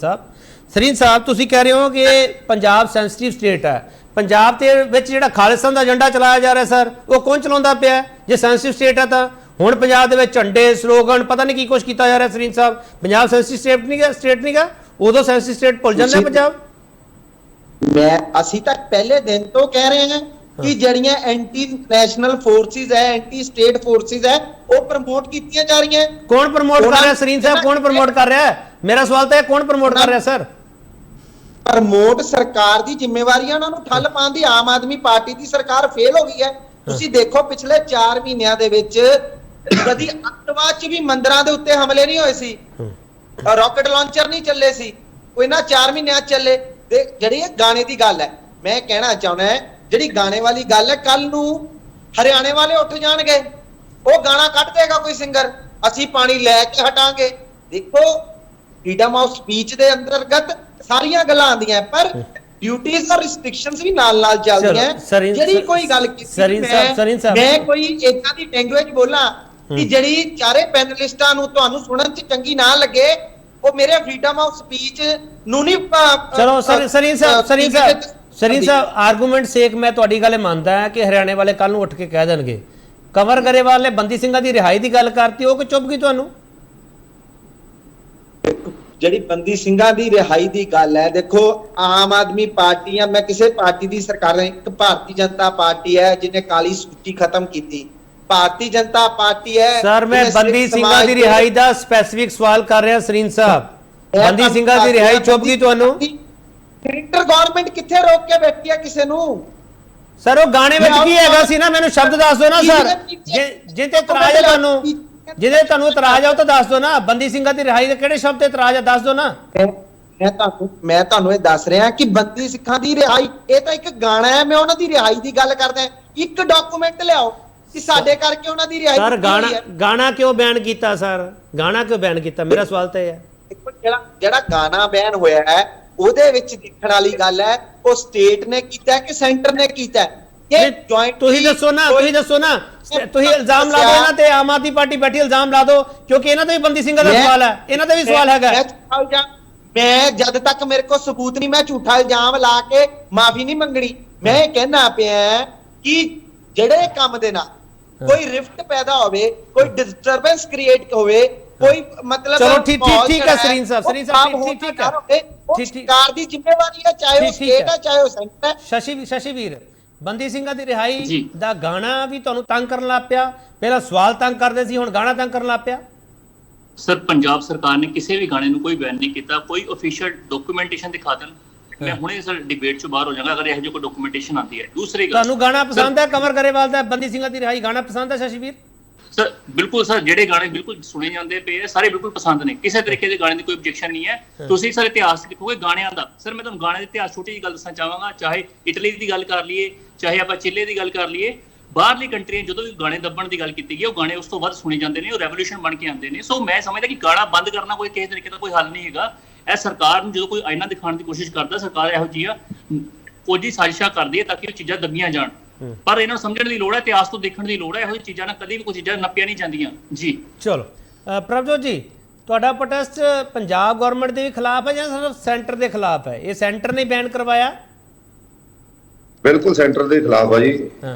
साहब ਤੁਸੀਂ ਕਹਿ ਰਹੇ ਹੋ ਕਿ ਪੰਜਾਬ ਸੈਂਸਿਟਿਵ ਸਟੇਟ ਹੈ, ਪੰਜਾਬ ਦੇ ਵਿੱਚ ਜਿਹੜਾ ਖਾਲਿਸਤਾਨ ਦਾ ਏਜੰਡਾ ਚਲਾਇਆ ਜਾ ਰਿਹਾ ਸਰ, ਉਹ ਕੌਣ ਚਲਾਉਂਦਾ ਪਿਆ? ਜੇ ਸੈਂਸਿਟਿਵ ਸਟੇਟ ਹੈ ਤਾਂ ਹੁਣ ਪੰਜਾਬ ਦੇ ਵਿੱਚ ਝੰਡੇ, ਸਲੋਗਨ, ਪਤਾ ਨਹੀਂ ਕੀ ਕੁਝ ਕੀਤਾ ਜਾ ਰਿਹਾ ਸਰੀਨ ਸਾਹਿਬ। ਪੰਜਾਬ ਸੈਂਸਿਟਿਵ ਸਟੇਟ ਨਹੀਂ ਗਾ, ਉਦੋਂ ਸੈਂਸਿਟਿਵ ਸਟੇਟ ਭੁੱਲ ਜਾਂਦਾ ਪੰਜਾਬ। ਅਸੀਂ ਤਾਂ ਪਹਿਲੇ ਦਿਨ ਤੋਂ ਕਹਿ ਰਹੇ ਹਾਂ ਕਿ ਜਿਹੜੀਆਂ ਐਂਟੀ ਨੈਸ਼ਨਲ ਫੋਰਸਿਸ ਹੈ, ਐਂਟੀ ਸਟੇਟ ਫੋਰਸਿਸ ਹੈ, ਉਹ ਪ੍ਰਮੋਟ ਕੀਤੀਆਂ ਜਾ ਰਹੀਆਂ। ਕੌਣ ਪ੍ਰਮੋਟ ਕਰ ਰਿਹਾ ਸਰੀਨ ਸਾਹਿਬ, ਕੌਣ ਪ੍ਰਮੋਟ ਕਰ ਰਿਹਾ ਹੈ? ਮੇਰਾ ਸਵਾਲ ਤਾਂ ਹੈ, ਕੌਣ ਪ੍ਰਮੋਟ ਕਰ ਰਿਹਾ ਸਰ? ਪ੍ਰਮੋਟ ਸਰਕਾਰ ਦੀ ਜ਼ਿੰਮੇਵਾਰੀ ਹੈ ਉਹਨਾਂ ਨੂੰ ਠੱਲ ਪਾਉਣ ਦੀ। ਆਮ ਆਦਮੀ ਪਾਰਟੀ ਦੀ ਸਰਕਾਰ ਫੇਲ ਹੋ ਗਈ ਹੈ। ਤੁਸੀਂ ਦੇਖੋ ਪਿਛਲੇ 4 ਮਹੀਨਿਆਂ ਦੇ ਵਿੱਚ ਕਦੀ ਅੱਤਵਾਦ ਚ ਵੀ ਮੰਦਿਰਾਂ ਦੇ ਉੱਤੇ ਹਮਲੇ ਨਹੀਂ ਹੋਏ ਸੀ, ਰਾਕਟ ਲਾਂਚਰ ਨਹੀਂ ਚੱਲੇ ਸੀ, ਉਹ ਇਹਨਾਂ 4 ਮਹੀਨਿਆਂ ਚੱਲੇ। ਤੇ ਜਿਹੜੀ ਇਹ ਗਾਣੇ ਦੀ ਗੱਲ ਹੈ, ਮੈਂ ਕਹਿਣਾ ਚਾਹੁੰਦਾ ਜਿਹੜੀ ਗਾਣੇ ਵਾਲੀ ਗੱਲ ਹੈ, ਕੱਲ ਨੂੰ ਹਰਿਆਣੇ ਵਾਲੇ ਉੱਠ ਜਾਣਗੇ, ਉਹ ਗਾਣਾ ਕੱਢ ਦੇਗਾ ਕੋਈ ਸਿੰਗਰ, ਅਸੀਂ ਪਾਣੀ ਲੈ ਕੇ ਹਟਾਂਗੇ। ਦੇਖੋ ਫਰੀडम ਆਫ ਸਪੀਚ ਦੇ ਅੰਤਰਗਤ ਸਾਰੀਆਂ ਗੱਲਾਂ ਆਉਂਦੀਆਂ, ਪਰ ਡਿਊਟੀਜ਼ ਔਰ ਰਿਸਟ੍ਰਿਕਸ਼ਨਸ ਵੀ ਨਾਲ ਚੱਲਦੀਆਂ। ਜਿਹੜੀ ਕੋਈ ਗੱਲ ਕੀਤੀ ਮੈਂ ਕੋਈ ਇਦਾਂ ਦੀ ਲੈਂਗੁਏਜ ਬੋਲਾਂ ਕਿ ਜਿਹੜੀ ਚਾਰੇ ਪੈਨਲਿਸਟਾਂ ਨੂੰ ਤੁਹਾਨੂੰ ਸੁਣਨ ਚ ਚੰਗੀ ਨਾ ਲੱਗੇ, ਉਹ ਮੇਰੇ ਫਰੀडम ਆਫ ਸਪੀਚ ਨੂੰ ਨਹੀਂ। ਚਲੋ ਸਰੀਨ ਸਾਹਿਬ ਆਰਗੂਮੈਂਟ ਸੇਕ ਮੈਂ ਤੁਹਾਡੀ ਗੱਲ ਮੰਨਦਾ ਹਾਂ ਕਿ ਹਰਿਆਣੇ ਵਾਲੇ ਕੱਲ ਨੂੰ ਉੱਠ ਕੇ ਕਹਿ ਦੇਣਗੇ। ਕੰਵਰ ਗਰੇਵਾਲ ਨੇ ਬੰਦੀ ਸਿੰਘਾਂ ਦੀ ਰਿਹਾਈ ਦੀ ਗੱਲ ਕਰਤੀ, ਉਹ ਕਿ ਚੁੱਪ ਗਈ ਤੁਹਾਨੂੰ? ਜਿਹੜੀ ਬੰਦੀ ਸਿੰਘਾਂ ਦੀ ਰਿਹਾਈ ਦੀ ਗੱਲ ਹੈ, ਦੇਖੋ ਆਮ ਆਦਮੀ ਪਾਰਟੀ ਆ, ਮੈਂ ਕਿਸੇ ਪਾਰਟੀ ਦੀ ਸਰਕਾਰ ਨਹੀਂ, ਇੱਕ ਭਾਰਤੀ ਜਨਤਾ ਪਾਰਟੀ ਹੈ ਜਿਹਨੇ ਕਾਲੀ ਸੂਚੀ ਖਤਮ ਕੀਤੀ। ਭਾਰਤੀ ਜਨਤਾ ਪਾਰਟੀ ਹੈ ਸਰ, ਮੈਂ ਬੰਦੀ ਸਿੰਘਾਂ ਦੀ ਰਿਹਾਈ ਦਾ ਸਪੈਸੀਫਿਕ ਸਵਾਲ ਕਰ ਰਿਹਾ ਸਰੀਨ ਸਾਹਿਬ। ਬੰਦੀ ਸਿੰਘਾਂ ਦੀ ਰਿਹਾਈ ਚੁੱਪ ਗਈ ਤੁਹਾਨੂੰ? ਸੈਂਟਰ ਗਵਰਨਮੈਂਟ ਕਿੱਥੇ ਰੋਕ ਕੇ ਬੈਠੀ ਹੈ ਕਿਸੇ ਨੂੰ? ਸਰ ਉਹ ਗਾਣੇ ਵਿੱਚ ਕੀ ਹੈਗਾ ਸੀ ਨਾ, ਮੈਨੂੰ ਸ਼ਬਦ ਦੱਸ ਦਿਓ ਨਾ ਸਰ, ਜਿਹਦੇ ਇਤਰਾਜ਼ ਹੈ ਤੁਹਾਨੂੰ, ਜਿਹਦੇ ਤੁਹਾਨੂੰ ਇਤਰਾਜ਼ ਆ ਉਹ ਤਾਂ ਦੱਸ ਦਿਓ ਨਾ। ਬੰਦੀ ਸਿੰਘਾਂ ਦੀ ਰਿਹਾਈ ਦੇ ਕਿਹੜੇ ਸ਼ਬਦ ਤੇ ਇਤਰਾਜ਼ ਆ, ਦੱਸ ਦਿਓ ਨਾ। ਮੈਂ ਤੁਹਾਨੂੰ ਇਹ ਦੱਸ ਰਿਹਾ ਕਿ ਬੰਦੀ ਸਿੰਘਾਂ ਦੀ ਰਿਹਾਈ ਇਹ ਤਾਂ ਇੱਕ ਗਾਣਾ ਹੈ, ਮੈਂ ਉਹਨਾਂ ਦੀ ਰਿਹਾਈ ਦੀ ਗੱਲ ਕਰਦਾ। ਇੱਕ ਡਾਕੂਮੈਂਟ ਲਿਆਓ ਕਿ ਸਾਡੇ ਕਰਕੇ ਉਹਨਾਂ ਦੀ ਰਿਹਾਈ। ਸਰ ਗਾਣਾ ਕਿਉਂ ਬੈਨ ਕੀਤਾ ਸਰ? ਗਾਣਾ ਕਿਉਂ ਬੈਨ ਕੀਤਾ? ਮੇਰਾ ਸਵਾਲ ਤਾਂ ਇਹ ਹੈ। ਜਿਹੜਾ ਗਾਣਾ ਬੈਨ ਹੋਇਆ ਹੈ ਉਹਦੇ ਵਿੱਚ ਦੇਖਣ ਵਾਲੀ ਗੱਲ ਹੈ ਉਹ ਸਟੇਟ ਨੇ ਕੀਤਾ ਕਿ ਸੈਂਟਰ ਨੇ ਕੀਤਾ। ਤੁਸੀਂ ਦੱਸੋ ਨਾ, ਤੁਸੀਂ ਇਲਜ਼ਾਮ ਲਾ ਦਿਓ ਇਹਨਾਂ ਤੇ, ਆਮ ਆਦਮੀ ਪਾਰਟੀ ਬੈਠੀ ਇਲਜ਼ਾਮ ਲਾ ਦਿਓ, ਕਿਉਂਕਿ ਇਹਨਾਂ ਤੇ ਵੀ ਬੰਦੀ ਸਿੰਘਾਂ ਦਾ ਸਵਾਲ ਹੈ, ਇਹਨਾਂ ਤੇ ਵੀ ਸਵਾਲ ਹੈਗਾ। ਮੈਂ ਜਦ ਤੱਕ ਮੇਰੇ ਕੋਲ ਸਬੂਤ ਨਹੀਂ, ਮੈਂ ਝੂਠਾ ਇਲਜ਼ਾਮ ਲਾ ਕੇ ਮਾਫੀ ਨਹੀਂ ਮੰਗਣੀ। ਮੈਂ ਇਹ ਕਹਿਣਾ ਪਿਆ ਕਿ ਜਿਹੜੇ ਕੰਮ ਦੇ ਨਾਲ ਕੋਈ ਰਿਫਟ ਪੈਦਾ ਹੋਵੇ, ਕੋਈ ਡਿਸਟਰਬੈਂਸ ਕ੍ਰੀਏਟ ਹੋਵੇ, ਕੋਈ ਮਤਲਬ ਚਲੋ ਠੀਕ ਹੈ ਸਰੀਨ ਸਾਹਿਬ ਠੀਕ ਹੈ, ਸਰਕਾਰ ਦੀ ਜ਼ਿੰਮੇਵਾਰੀ ਹੈ, ਚਾਹੇ ਉਹ ਸਟੇਟ ਹੈ ਚਾਹੇ ਉਹ ਸੈਂਟਰ ਹੈ। ਸ਼ਸ਼ੀ ਵੀਰ, ਬੰਦੀ ਸਿੰਘਾਂ ਦੀ ਰਿਹਾਈ ਦਾ ਗਾਣਾ ਵੀ ਤੁਹਾਨੂੰ ਤੰਗ ਕਰਨ ਲੱਗ ਪਿਆ? ਪਹਿਲਾਂ ਸਵਾਲ ਤੰਗ ਕਰਦੇ ਸੀ, ਹੁਣ ਗਾਣਾ ਤੰਗ ਕਰਨ ਲੱਗ ਪਿਆ? ਸਰ ਪੰਜਾਬ ਸਰਕਾਰ ਨੇ ਕਿਸੇ ਵੀ ਗਾਣੇ ਨੂੰ ਕੋਈ ਬੈਨ ਨਹੀਂ ਕੀਤਾ। ਕੋਈ ਅਫੀਸ਼ੀਅਲ ਡਾਕੂਮੈਂਟੇਸ਼ਨ ਦਿਖਾ ਦੇਣ, ਮੈਂ ਹੁਣੇ ਸਰ ਡਿਬੇਟ ਚੋਂ ਬਾਹਰ ਹੋ ਜਾਵਾਂਗਾ ਅਗਰ ਇਹੋ ਜਿਹੀ ਕੋਈ ਡਾਕੂਮੈਂਟੇਸ਼ਨ ਆਉਂਦੀ ਹੈ। ਦੂਸਰੀ ਗੱਲ, ਤੁਹਾਨੂੰ ਗਾਣਾ ਪਸੰਦ ਹੈ ਕੰਵਰ ਗਰੇਵਾਲ ਦਾ ਬੰਦੀ ਸਿੰਘਾਂ ਦੀ ਰਿਹਾਈ ਗਾਣਾ ਪਸੰਦ ਹੈ ਸ਼ਸ਼ੀ ਵੀਰ? ਸਰ ਬਿਲਕੁਲ ਸਰ, ਜਿਹੜੇ ਗਾਣੇ ਬਿਲਕੁਲ ਸੁਣੇ ਜਾਂਦੇ ਪਏ ਸਾਰੇ ਬਿਲਕੁਲ ਪਸੰਦ ਨੇ, ਕਿਸੇ ਤਰੀਕੇ ਦੇ ਗਾਣੇ ਦੀ ਕੋਈ ਆਬਜੈਕਸ਼ਨ ਨਹੀਂ ਹੈ। ਤੁਸੀਂ ਸਰ ਇਤਿਹਾਸ ਦੇਖੋਗੇ ਗਾਣਿਆਂ ਦਾ, ਸਰ ਮੈਂ ਤੁਹਾਨੂੰ ਗਾਣੇ ਦੇ ਇਤਿਹਾਸ ਛੋਟੀ ਜਿਹੀ ਗੱਲ ਦੱਸਣਾ ਚਾਹਾਂਗਾ। ਚਾਹੇ ਇਟਲੀ ਦੀ ਗੱਲ ਕਰ ਲਈਏ, ਚਾਹੇ ਆਪਾਂ ਚਿਲੇ ਦੀ ਗੱਲ ਕਰ ਲਈਏ, ਬਾਹਰਲੀ ਕੰਟਰੀਆਂ ਜਦੋਂ ਵੀ ਗਾਣੇ ਦੱਬਣ ਦੀ ਗੱਲ ਕੀਤੀ ਗਈ ਉਹ ਗਾਣੇ ਉਸ ਤੋਂ ਵੱਧ ਸੁਣੇ ਜਾਂਦੇ ਨੇ, ਉਹ ਰੈਵੋਲੂਸ਼ਨ ਬਣ ਕੇ ਆਉਂਦੇ ਨੇ। ਸੋ ਮੈਂ ਸਮਝਦਾ ਕਿ ਗਾਣਾ ਬੰਦ ਕਰਨਾ ਕੋਈ ਕਿਸੇ ਤਰੀਕੇ ਦਾ ਕੋਈ ਹੱਲ ਨਹੀਂ ਹੈਗਾ। ਇਹ ਸਰਕਾਰ ਨੂੰ ਜਦੋਂ ਕੋਈ ਆਇਨਾ ਦਿਖਾਉਣ ਦੀ ਕੋਸ਼ਿਸ਼ ਕਰਦਾ, ਸਰਕਾਰ ਇਹੋ ਜਿਹੀਆਂ ਫੌਜੀ ਸਾਜ਼ਿਸ਼ਾਂ ਕਰਦੀ ਹੈ ਤਾਂ ਕਿ ਉਹ ਚੀਜ਼ਾਂ ਦੱਬੀਆਂ ਜਾਣ। ਪਰ ਇਹਨਾਂ ਨੂੰ ਸਮਝਣ ਦੀ ਲੋੜ ਹੈ, ਇਤਿਹਾਸ ਤੋਂ ਦੇਖਣ ਦੀ ਲੋੜ ਹੈ। ਇਹੋ ਜਿਹੀ ਚੀਜ਼ਾਂ ਨਾਲ ਕਦੀ ਵੀ ਕੋਈ ਚੀਜ਼ਾਂ ਨੱਪੀਆਂ ਨਹੀਂ ਜਾਂਦੀਆਂ ਜੀ। ਚਲੋ ਪ੍ਰਭਜੋਤ ਜੀ, ਤੁਹਾਡਾ ਪ੍ਰੋਟੈਸਟ ਪੰਜਾਬ ਗਵਰਨਮੈਂਟ ਦੇ ਵੀ ਖਿਲਾਫ ਹੈ ਜਾਂ ਸਿਰਫ ਸੈਂਟਰ ਦੇ ਖਿਲਾਫ ਹੈ? ਇਹ ਸੈਂਟਰ ਨੇ ਬੈਨ ਕਰਵਾਇਆ? ਬਿਲਕੁਲ ਸੈਂਟਰ ਦੇ ਖਿਲਾਫ ਆ ਜੀ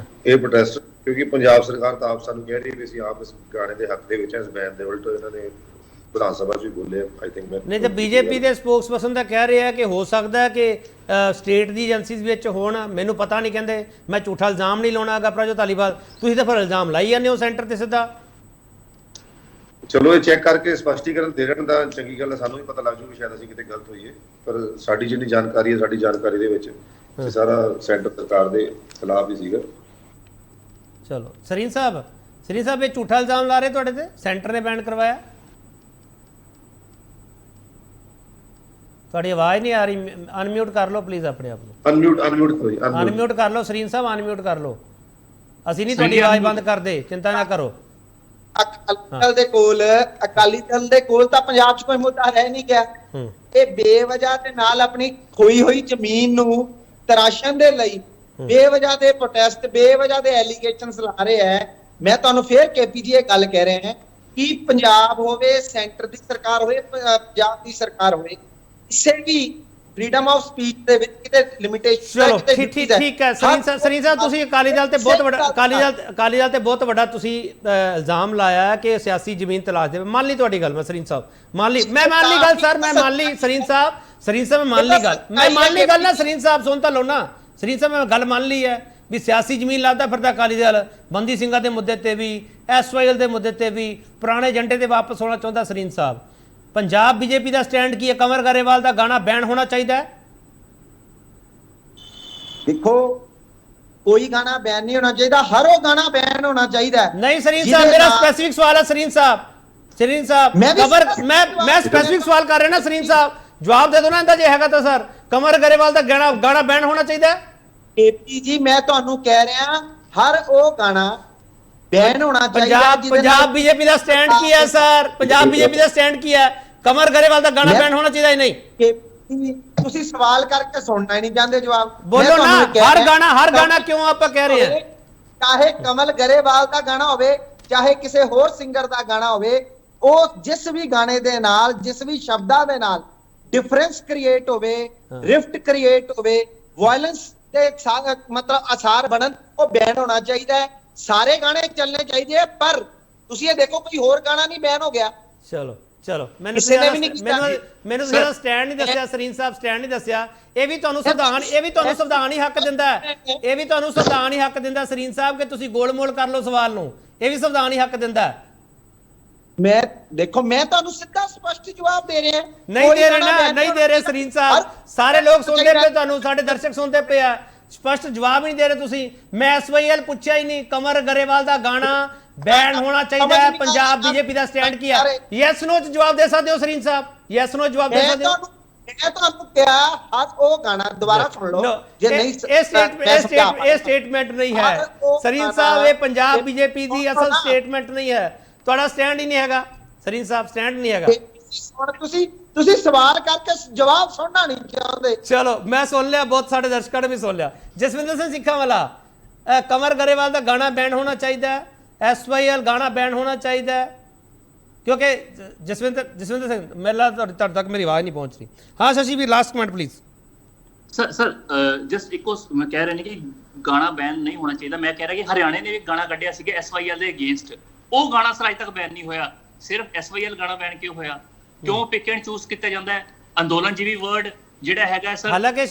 ਇਹ ਪ੍ਰੋਟੈਸਟ, ਕਿਉਂਕਿ ਪੰਜਾਬ ਸਰਕਾਰ ਤਾਂ ਆਪ ਸਾਨੂੰ ਕਹਿ ਰਹੀ ਵੀ ਅਸੀਂ ਆਪ ਇਸ ਗਾਣੇ ਦੇ ਹੱਕ ਦੇ ਵਿੱਚ ਇਸ ਬੈਨ ਦੇ ਉਲਟ ਇਹਨਾਂ ਨੇ ਵਿਧਾਨ ਸਭਾ 'ਚ ਵੀ ਬੋਲੇ। ਆਈ ਥਿੰਕ ਨਹੀਂ ਤਾਂ ਬੀਜੇਪੀ ਦੇ ਸਪੋਕਸਪਰਸਨ ਤਾਂ ਕਹਿ ਰਿਹਾ ਕਿ ਹੋ ਸਕਦਾ ਹੈ ਕਿ ਸਟੇਟ ਦੀ ਏਜੰਸੀਜ਼ ਵਿੱਚ ਹੋਣ, ਮੈਨੂੰ ਪਤਾ ਨਹੀਂ, ਕਹਿੰਦੇ ਮੈਂ ਝੂਠਾ ਇਲਜ਼ਾਮ ਨਹੀਂ ਲਾਉਣਾ ਹੈਗਾ ਪ੍ਰਭਜੋਤ ਧਾਲੀਵਾਲ। ਤੁਸੀਂ ਤਾਂ ਫਿਰ ਇਲਜ਼ਾਮ ਲਾਈ ਜਾਂਦੇ ਹੋ ਸੈਂਟਰ ਤੇ ਸਿੱਧਾ। ਚਲੋ ਇਹ ਚੈੱਕ ਕਰਕੇ ਸਪਸ਼ਟੀਕਰਨ ਦੇ ਦੇਣ ਤਾਂ ਚੰਗੀ ਗੱਲ ਹੈ, ਸਾਨੂੰ ਵੀ ਪਤਾ ਲੱਗ ਜੂ ਕਿ ਸ਼ਾਇਦ ਅਸੀਂ ਕਿਤੇ ਗਲਤ ਹੋਈਏ। ਪਰ ਸਾਡੀ ਜਿੰਨੀ ਜਾਣਕਾਰੀ ਹੈ, ਸਾਡੀ ਜਾਣਕਾਰੀ ਦੇ ਵਿੱਚ ਸਾਰਾ ਸੈਂਟਰ ਸਰਕਾਰ ਦੇ ਖਿਲਾਫ ਹੀ ਸੀਗਾ। ਚਲੋ ਸਰੀਨ ਸਾਹਿਬ ਇਹ ਝੂਠਾ ਇਲਜ਼ਾਮ ਲਾ ਰਹੇ ਤੁਹਾਡੇ ਤੇ, ਸੈਂਟਰ ਨੇ ਬੈਨ ਕਰਵਾਇਆ। ਤੁਹਾਡੀ ਆਵਾਜ਼ ਨਹੀਂ ਆ ਰਹੀ, ਅਨਮਿਊਟ ਕਰ ਲਓ ਪਲੀਜ਼ ਆਪਣੇ ਆਪ ਨੂੰ। ਅਨਮਿਊਟ ਕਰ ਲਓ ਸਰੀਨ ਸਾਹਿਬ, ਅਨਮਿਊਟ ਕਰ ਲਓ। ਅਸੀਂ ਨਹੀਂ ਤੁਹਾਡੀ ਆਵਾਜ਼ ਬੰਦ ਕਰਦੇ, ਚਿੰਤਾ ਨਾ ਕਰੋ। ਅਕਾਲੀ ਦਲ ਦੇ ਕੋਲ ਤਾਂ ਪੰਜਾਬ 'ਚ ਕੋਈ ਮੁੱਦਾ ਰਹਿ ਨਹੀਂ ਗਿਆ। ਇਹ ਬੇਵਜ੍ਹਾ ਦੇ ਨਾਲ ਆਪਣੀ ਖੋਈ ਹੋਈ ਜ਼ਮੀਨ ਨੂੰ ਤਰਾਸ਼ਣ ਦੇ ਲਈ ਬੇਵਜ੍ਹਾ ਦੇ ਪ੍ਰੋਟੈਸਟ, ਬੇਵਜ੍ਹਾ ਦੇ ਐਲੀਗੇਸ਼ਨਸ ਲਾ ਰਹੇ ਹੈ। ਮੈਂ ਤੁਹਾਨੂੰ ਫੇਰ ਕੇਪੀਜੀ ਇਹ ਗੱਲ ਕਹਿ ਰਹੇ ਹਾਂ ਕਿ ਪੰਜਾਬ ਹੋਵੇ, ਸੈਂਟਰ ਦੀ ਸਰਕਾਰ ਹੋਵੇ, ਪੰਜਾਬ ਦੀ ਸਰਕਾਰ ਹੋਵੇ, ਕਿਸੇ ਵੀ ਫਰੀडम ਆਫ ਸਪੀਚ ਦੇ ਵਿੱਚ ਕਿਤੇ ਲਿਮਿਟੇਸ਼ਨ। ਚਲੋ ਠੀਕ ਹੈ ਸਰੀਨ ਸਾਹਿਬ ਤੁਸੀਂ ਅਕਾਲੀ ਦਲ ਤੇ ਬਹੁਤ ਵੱਡਾ ਬਹੁਤ ਵੱਡਾ ਤੁਸੀਂ ਇਲਜ਼ਾਮ ਲਾਇਆ ਕਿ ਸਿਆਸੀ ਜ਼ਮੀਨ ਤਲਾਸ਼ ਦੇ। ਮੰਨ ਲਈ ਤੁਹਾਡੀ ਗੱਲ ਮੈਂ ਸਰੀਨ ਸਾਹਿਬ, ਮੰਨ ਲਈ ਗੱਲ ਸਰ, ਮੈਂ ਮੰਨ ਲਈ ਸਰੀਨ ਸਾਹਿਬ ਮੰਨ ਲਈ ਗੱਲ ਨਾ ਸਰੀਨ ਸਾਹਿਬ, ਸੁਣ ਤਾਂ ਲਓ ਨਾ ਸਰੀਨ ਸਾਹਿਬ, ਮੈਂ ਗੱਲ ਮੰਨ ਲਈ ਹੈ ਵੀ ਸਿਆਸੀ ਜ਼ਮੀਨ ਲੱਭਦਾ ਫਿਰਦਾ ਅਕਾਲੀ ਦਲ, ਬੰਦੀ ਸਿੰਘਾਂ ਦੇ ਮੁੱਦੇ ਤੇ ਵੀ, SYL ਦੇ ਮੁੱਦੇ ਤੇ ਵੀ, ਪੁਰਾਣੇ ਏਜੰਡੇ ਤੇ ਵਾਪਸ ਹੋਣਾ ਚਾਹੁੰਦਾ ਸਰੀਨ ਸਾਹਿਬ। ਪੰਜਾਬ ਬੀਜੇਪੀ ਦਾ ਸਟੈਂਡ ਕੀ ਹੈ? ਕਮਰ ਗਰੇਵਾਲ ਦਾ ਗਾਣਾ ਬੈਨ ਹੋਣਾ ਚਾਹੀਦਾ ਹੈ। ਦੇਖੋ ਕੋਈ ਗਾਣਾ ਬੈਨ ਨਹੀਂ ਹੋਣਾ ਚਾਹੀਦਾ, ਹਰ ਉਹ ਗਾਣਾ ਬੈਨ ਹੋਣਾ ਚਾਹੀਦਾ। ਨਹੀਂ ਸਰੀਨ ਸਾਹਿਬ, ਮੇਰਾ ਸਪੈਸਿਫਿਕ ਸਵਾਲ ਹੈ ਸਰੀਨ ਸਾਹਿਬ ਮੈਂ ਸਪੈਸਿਫਿਕ ਸਵਾਲ ਕਰ ਰਿਹਾ ਨਾ ਸਰੀਨ ਸਾਹਿਬ, ਜਵਾਬ ਦੇ ਦਿਓ ਨਾ ਇਹਦਾ ਜੇ ਹੈਗਾ ਤਾਂ। ਸਰ ਕਮਰ ਗਰੇਵਾਲ ਦਾ ਗਾਣਾ ਬੈਨ ਹੋਣਾ ਚਾਹੀਦਾ ਹੈ। ਕੇਪੀ ਜੀ ਮੈਂ ਤੁਹਾਨੂੰ ਕਹਿ ਰਿਹਾ ਹਰ ਉਹ ਗਾਣਾ ਬੈਨ ਹੋਣਾ ਚਾਹੀਦਾ। ਪੰਜਾਬ ਬੀਜੇਪੀ ਦਾ ਸਟੈਂਡ ਕੀ ਹੈ ਸਰ? ਪੰਜਾਬ ਬੀਜੇਪੀ ਦਾ ਸਟੈਂਡ ਕੀ ਹੈ? ਕਮਰ ਗਰੇਵਾਲ ਦਾ ਗਾਣਾ ਬੈਨ ਹੋਣਾ ਚਾਹੀਦਾ ਹੈ ਨਹੀਂ? ਤੁਸੀਂ ਸਵਾਲ ਕਰਕੇ ਸੁਣਨਾ ਹੀ ਨਹੀਂ ਚਾਹੁੰਦੇ ਜਵਾਬ। ਬੋਲੋ ਨਾ, ਹਰ ਗਾਣਾ ਕਿਉਂ ਆਪਾਂ ਕਹਿ ਰਹੇ ਹਾਂ? ਚਾਹੇ ਕਮਲ ਗਰੇਵਾਲ ਦਾ ਗਾਣਾ ਹੋਵੇ, ਚਾਹੇ ਕਿਸੇ ਹੋਰ ਸਿੰਗਰ ਦਾ ਗਾਣਾ ਹੋਵੇ, ਉਹ ਜਿਸ ਵੀ ਗਾਣੇ ਦੇ ਨਾਲ, ਜਿਸ ਵੀ ਸ਼ਬਦਾਂ ਦੇ ਨਾਲ ਡਿਫਰੈਂਸ ਕ੍ਰੀਏਟ ਹੋਵੇ, ਰਿਫਟ ਕ੍ਰੀਏਟ ਹੋਵੇ, ਵਾਇਲੈਂਸ ਦੇ ਮਤਲਬ ਅਸਾਰ ਬਣਨ, ਉਹ ਬੈਨ ਹੋਣਾ ਚਾਹੀਦਾ ਹੈ। ਸਾਰੇ ਗਾਣੇ ਚੱਲਣੇ ਚਾਹੀਦੇ ਆ, ਪਰ ਤੁਸੀਂ ਇਹ ਦੇਖੋ ਕੋਈ ਹੋਰ ਗਾਣਾ ਨਹੀਂ ਬੈਨ ਹੋ ਗਿਆ। ਚਲੋ ਮੈਨੂੰ ਸਟੈਂਡ ਨਹੀਂ ਦੱਸਿਆ ਸਰੀਨ ਸਾਹਿਬ, ਸਟੈਂਡ ਨਹੀਂ ਦੱਸਿਆ। ਇਹ ਵੀ ਤੁਹਾਨੂੰ ਸੰਵਿਧਾਨ ਹੀ ਹੱਕ ਦਿੰਦਾ ਹੈ, ਇਹ ਵੀ ਤੁਹਾਨੂੰ ਸੰਵਿਧਾਨ ਹੀ ਹੱਕ ਦਿੰਦਾ ਸਰੀਨ ਸਾਹਿਬ ਕਿ ਤੁਸੀਂ ਗੋਲ-ਮੋਲ ਕਰ ਲਓ ਸਵਾਲ ਨੂੰ, ਇਹ ਵੀ ਸੰਵਿਧਾਨ ਹੀ ਹੱਕ ਦਿੰਦਾ ਹੈ। ਮੈਂ ਤੁਹਾਨੂੰ ਸਿੱਧਾ ਸਪਸ਼ਟ ਜਵਾਬ ਦੇ ਰਿਹਾ। ਨਹੀਂ ਦੇ ਰਹੇ ਸਰੀਨ ਸਾਹਿਬ, ਸਾਰੇ ਲੋਕ ਸੁਣਦੇ ਪਏ ਤੁਹਾਨੂੰ, ਸਾਡੇ ਦਰਸ਼ਕ ਸੁਣਦੇ ਪਏ ਆ, ਸਪਸ਼ਟ ਜਵਾਬ ਹੀ ਨਹੀਂ ਦੇ ਰਹੇ ਤੁਸੀਂ। ਮੈਂ SYL ਪੁੱਛਿਆ ਹੀ ਨਹੀਂ, ਕਮਰ ਗਰੇਵਾਲ ਦਾ ਗਾਣਾ ਬੈਨ ਹੋਣਾ ਚਾਹੀਦਾ ਹੈ। ਪੰਜਾਬ ਬੀਜੇਪੀ ਦਾ ਸਟੈਂਡ ਕੀ ਹੈ? ਯੈਸ ਨੋ ਚ ਜਵਾਬ ਦੇ ਸਕਦੇ ਹੋ ਸਰੀਨ ਸਾਹਿਬ, ਯੈਸ ਨੋ ਜਵਾਬ ਦੇ ਸਕਦੇ ਹੋ। ਮੈਂ ਤੁਹਾਨੂੰ ਕਿਹਾ ਹਰ ਉਹ ਗਾਣਾ ਦੁਬਾਰਾ ਸੁਣ ਲਓ ਜੇ ਨਹੀਂ। ਇਹ ਸਟੇਟਮੈਂਟ ਨਹੀਂ ਹੈ ਸਰੀਨ ਸਾਹਿਬ, ਇਹ ਪੰਜਾਬ ਬੀਜੇਪੀ ਦੀ ਅਸਲ ਸਟੇਟਮੈਂਟ ਨਹੀਂ ਹੈ। ਤੁਹਾਡਾ ਸਟੈਂਡ ਹੀ ਨਹੀਂ ਹੈਗਾ ਸਰੀਨ ਸਾਹਿਬ, ਸਟੈਂਡ ਨਹੀਂ ਹੈਗਾ। ਤੁਸੀਂ ਸਵਾਲ ਕਰਕੇ ਜਵਾਬ ਸੁਣਨਾ ਨਹੀਂ ਚਾਹੁੰਦੇ। ਚਲੋ ਮੈਂ ਸੁਣ ਲਿਆ, ਬਹੁਤ ਸਾਡੇ ਦਰਸ਼ਕਾਂ ਨੇ ਵੀ ਸੁਣ ਲਿਆ। ਜਸਵਿੰਦਰ ਸਿੰਘ ਸਿੱਖਾਂ ਵਾਲਾ, ਕਮਰ ਗਰੇਵਾਲ ਦਾ ਗਾਣਾ ਬੈਨ ਹੋਣਾ ਚਾਹੀਦਾ ਹੈ, SYL ਗਾਣਾ ਬੈਨ ਹੋਣਾ ਚਾਹੀਦਾ ਹੈ, ਕਿਉਂਕਿ ਜਸਵਿੰਦਰ ਸਿੰਘ ਮੇਲਾ ਤੁਹਾਡੇ ਤੱਕ ਮੇਰੀ ਆਵਾਜ਼ ਨਹੀਂ ਪਹੁੰਚ ਰਹੀ। ਹਾਂ ਸ਼ਸ਼ੀ ਵੀ last comment please. Sir just ਇੱਕੋ ਮੈਂ ਕਹਿ ਰਿਹਾ ਨਹੀਂ ਕਿ ਗਾਣਾ ਬੈਨ ਨਹੀਂ ਹੋਣਾ ਚਾਹੀਦਾ, ਮੈਂ ਕਹਿ ਰਿਹਾ ਕਿ ਹਰਿਆਣੇ ਨੇ ਵੀ ਗਾਣਾ ਕੱਢਿਆ ਸੀਗਾ SYL ਦੇ ਅਗੇਂਸਟ, ਉਹ ਗਾਣਾ ਸਰ ਅਜੇ ਤੱਕ ਬੈਨ ਨਹੀਂ ਹੋਇਆ। ਸਿਰਫ SYL ਗਾਣਾ ਬੈਨ ਕਿਉਂ ਹੋਇਆ? ਕਿਉਂ ਪਿਕ ਐਂਡ ਚੂਜ਼ ਕੀਤਾ ਜਾਂਦਾ ਹੈ? ਅੰਦੋਲਨ ਜੀਵੀ ਵਰਡ ਜਿਹੜਾ ਹੈਗਾ ਸਰ, ਹਾਲਾਂਕਿ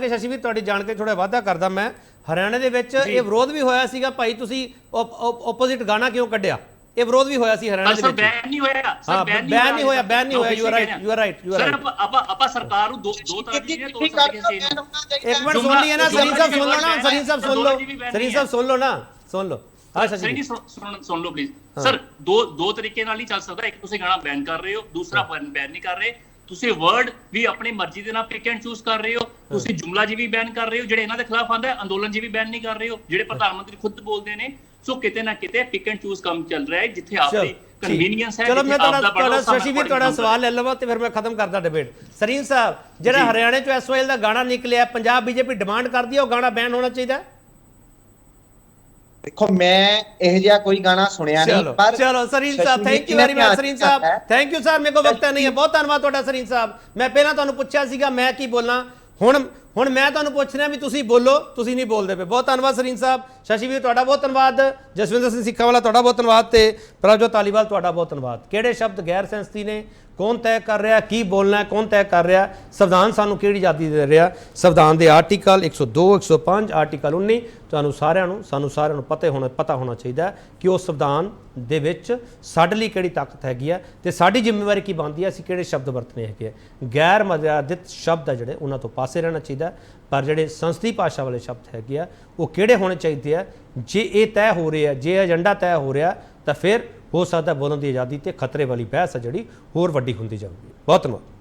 ਸ਼ਸ਼ੀਵੀਰ ਤੁਹਾਡੀ ਜਾਣ ਕੇ ਥੋੜਾ ਵਾਅਦਾ ਕਰਦਾ ਮੈਂ, ਹਰਿਆਣੇ ਦੇ ਵਿੱਚ ਇਹ ਵਿਰੋਧ ਵੀ ਹੋਇਆ ਸੀਗਾ ਭਾਈ, ਤੁਸੀਂ ਆਪੋਜ਼ਿਟ ਗਾਣਾ ਕਿਉਂ ਕੱਢਿਆ? ਇਹ ਵਿਰੋਧ ਵੀ ਹੋਇਆ ਸੀ ਹਰਿਆਣੇ ਦੇ ਵਿੱਚ। ਬੈਨ ਨਹੀਂ ਹੋਇਆ ਸਰ, ਬੈਨ ਨਹੀਂ ਹੋਇਆ। You are right sir. ਆਪਾਂ ਸਰਕਾਰ ਨੂੰ ਦੋ ਤਰ੍ਹਾਂ ਦੀ ਨੇ, ਦੋ ਤਰ੍ਹਾਂ ਦੀ ਇੱਕ ਮਿੰਟ ਸੁਣ ਲਈਏ ਨਾ ਸਰੀਨ ਸਾਹਿਬ, ਸੁਣ ਲਓ ਨਾ ਸਰੀਨ ਸਾਹਿਬ, ਸੁਣ ਲਓ। ਹਾਂ ਸ਼ਸ਼ੀ ਸੁਣ ਲਓ ਪਲੀਜ਼ ਸਰ। ਦੋ ਤਰੀਕੇ ਨਾਲ ਹੀ ਚੱਲ ਸਕਦਾ। ਇੱਕ ਤੁਸੀਂ ਗਾਣਾ ਬੈਨ ਕਰ ਰਹੇ ਹੋ, ਦੂਸਰਾ ਬੈਨ ਨਹੀਂ ਕਰ ਰਹੇ। ਤੁਸੀਂ ਵਰਡ ਵੀ ਆਪਣੀ ਮਰਜ਼ੀ ਦੇ ਨਾਲ ਪਿਕ ਐਂਡ ਚੂਜ਼ ਕਰ ਰਹੇ ਹੋ। ਤੁਸੀਂ ਜੁਮਲਾ ਜੀ ਵੀ ਬੈਨ ਕਰ ਰਹੇ ਹੋ ਜਿਹੜੇ ਇਹਨਾਂ ਦੇ ਖਿਲਾਫ ਆਂਦਾ ਹੈ, ਅੰਦੋਲਨ ਜੀ ਵੀ ਬੈਨ ਨਹੀਂ ਕਰ ਰਹੇ ਹੋ ਜਿਹੜੇ ਪ੍ਰਧਾਨ ਮੰਤਰੀ ਖੁਦ ਬੋਲਦੇ ਨੇ। ਸੋ ਕਿਤੇ ਨਾ ਕਿਤੇ ਪਿਕ ਐਂਡ ਚੂਜ਼ ਕੰਮ ਚੱਲ ਰਿਹਾ ਹੈ, ਜਿੱਥੇ ਆਪਣੀ ਕਨਵੀਨੀਅੰਸ ਹੈ। ਚਲੋ ਮੈਂ ਤੁਹਾਡਾ ਸ਼ਸ਼ੀਵੀਰ ਤੁਹਾਡਾ ਸਵਾਲ ਲੈ ਲਵਾਂ ਤੇ ਫਿਰ ਮੈਂ ਖਤਮ ਕਰਦਾ ਡਿਬੇਟ। ਸਰੀਨ ਸਾਹਿਬ, ਜਿਹੜਾ ਹਰਿਆਣੇ ਚੋਂ SYL ਦਾ ਗਾਣਾ ਨਿਕਲਿਆ, ਪੰਜਾਬ ਬੀਜੇਪੀ ਡਿਮਾਂਡ ਕਰਦੀ ਹੈ ਉਹ ਗਾਣਾ ਬੈਨ ਹੋਣਾ ਚਾਹੀਦਾ? ਦੇਖੋ ਮੈਂ ਇਹ ਜਿਹਾ ਕੋਈ ਗਾਣਾ ਸੁਣਿਆ ਨਹੀਂ, ਪਰ ਚਲੋ ਸਰੀਨ ਸਾਹਿਬ thank you very much. Sarin Sahib thank you sir, ਮੇਰੇ ਕੋਲ ਵਕਤ ਨਹੀਂ ਹੈ, ਬਹੁਤ ਧੰਨਵਾਦ ਤੁਹਾਡਾ ਸਰੀਨ ਸਾਹਿਬ। ਮੈਂ ਪਹਿਲਾਂ ਤੁਹਾਨੂੰ ਪੁੱਛਿਆ ਸੀਗਾ ਮੈਂ ਕੀ ਬੋਲਾਂ, ਹੁਣ ਮੈਂ ਤੁਹਾਨੂੰ ਪੁੱਛ ਰਿਹਾ ਵੀ ਤੁਸੀਂ ਬੋਲੋ, ਤੁਸੀਂ ਨਹੀਂ ਬੋਲਦੇ ਪਏ। ਬਹੁਤ ਧੰਨਵਾਦ ਸਰੀਨ ਸਾਹਿਬ। ਸ਼ਸ਼ੀਵੀਰ ਤੁਹਾਡਾ ਬਹੁਤ ਧੰਨਵਾਦ, ਜਸਵਿੰਦਰ ਸਿੰਘ ਸਿੱਖਾਂ ਵਾਲਾ ਤੁਹਾਡਾ ਬਹੁਤ ਧੰਨਵਾਦ, ਤੇ ਪ੍ਰਭਜੋਤ ਧਾਲੀਵਾਲ ਤੁਹਾਡਾ ਬਹੁਤ ਧੰਨਵਾਦ। ਕਿਹੜੇ ਸ਼ਬਦ ਗੈਰ ਸੈਂਸਤੀ ਨੇ, ਕੌਣ ਤੈਅ ਕਰ ਰਿਹਾ ਕੀ ਬੋਲਣਾ ਹੈ, ਕੌਣ ਤੈਅ ਕਰ ਰਿਹਾ? ਸੰਵਿਧਾਨ ਸਾਨੂੰ ਕਿਹੜੀ ਆਜ਼ਾਦੀ ਦੇ ਰਿਹਾ? ਸੰਵਿਧਾਨ ਦੇ ਆਰਟੀਕਲ 102 105 ਆਰਟੀਕਲ 19 ਸਾਨੂੰ ਸਾਰਿਆਂ ਨੂੰ ਪਤਾ ਹੋਣਾ ਚਾਹੀਦਾ ਹੈ ਕਿ ਉਹ ਸੰਵਿਧਾਨ ਦੇ ਵਿੱਚ ਸਾਡੇ ਲਈ ਕਿਹੜੀ ਤਾਕਤ ਹੈਗੀ ਹੈ ਤੇ ਸਾਡੀ ਜ਼ਿੰਮੇਵਾਰੀ ਕੀ ਬਣਦੀ ਹੈ, ਅਸੀਂ ਕਿਹੜੇ ਸ਼ਬਦ ਵਰਤਨੇ ਹੈਗੇ ਆ। ਗੈਰ ਮਰਿਆਦਿਤ ਸ਼ਬਦ ਆ ਜਿਹੜੇ ਉਹਨਾਂ ਤੋਂ ਪਾਸੇ ਰਹਿਣਾ ਚਾਹੀਦਾ, ਪਰ ਜਿਹੜੇ ਸੰਸਦੀ ਭਾਸ਼ਾ ਵਾਲੇ ਸ਼ਬਦ ਹੈਗੇ ਆ ਉਹ ਕਿਹੜੇ ਹੋਣੇ ਚਾਹੀਦੇ ਆ? ਜੇ ਇਹ ਤੈਅ ਹੋ ਰਿਹਾ, ਜੇ ਏਜੰਡਾ ਤੈਅ ਹੋ ਰਿਹਾ ਤਾਂ ਫਿਰ ਹੋ ਸਕਦਾ ਬੋਲਣ ਦੀ ਆਜ਼ਾਦੀ ਤੇ ਖਤਰੇ ਵਾਲੀ ਬਹਿਸ ਆ ਜਿਹੜੀ ਹੋਰ ਵੱਡੀ ਹੁੰਦੀ ਜਾਊਗੀ। ਬਹੁਤ ਧੰਨਵਾਦ।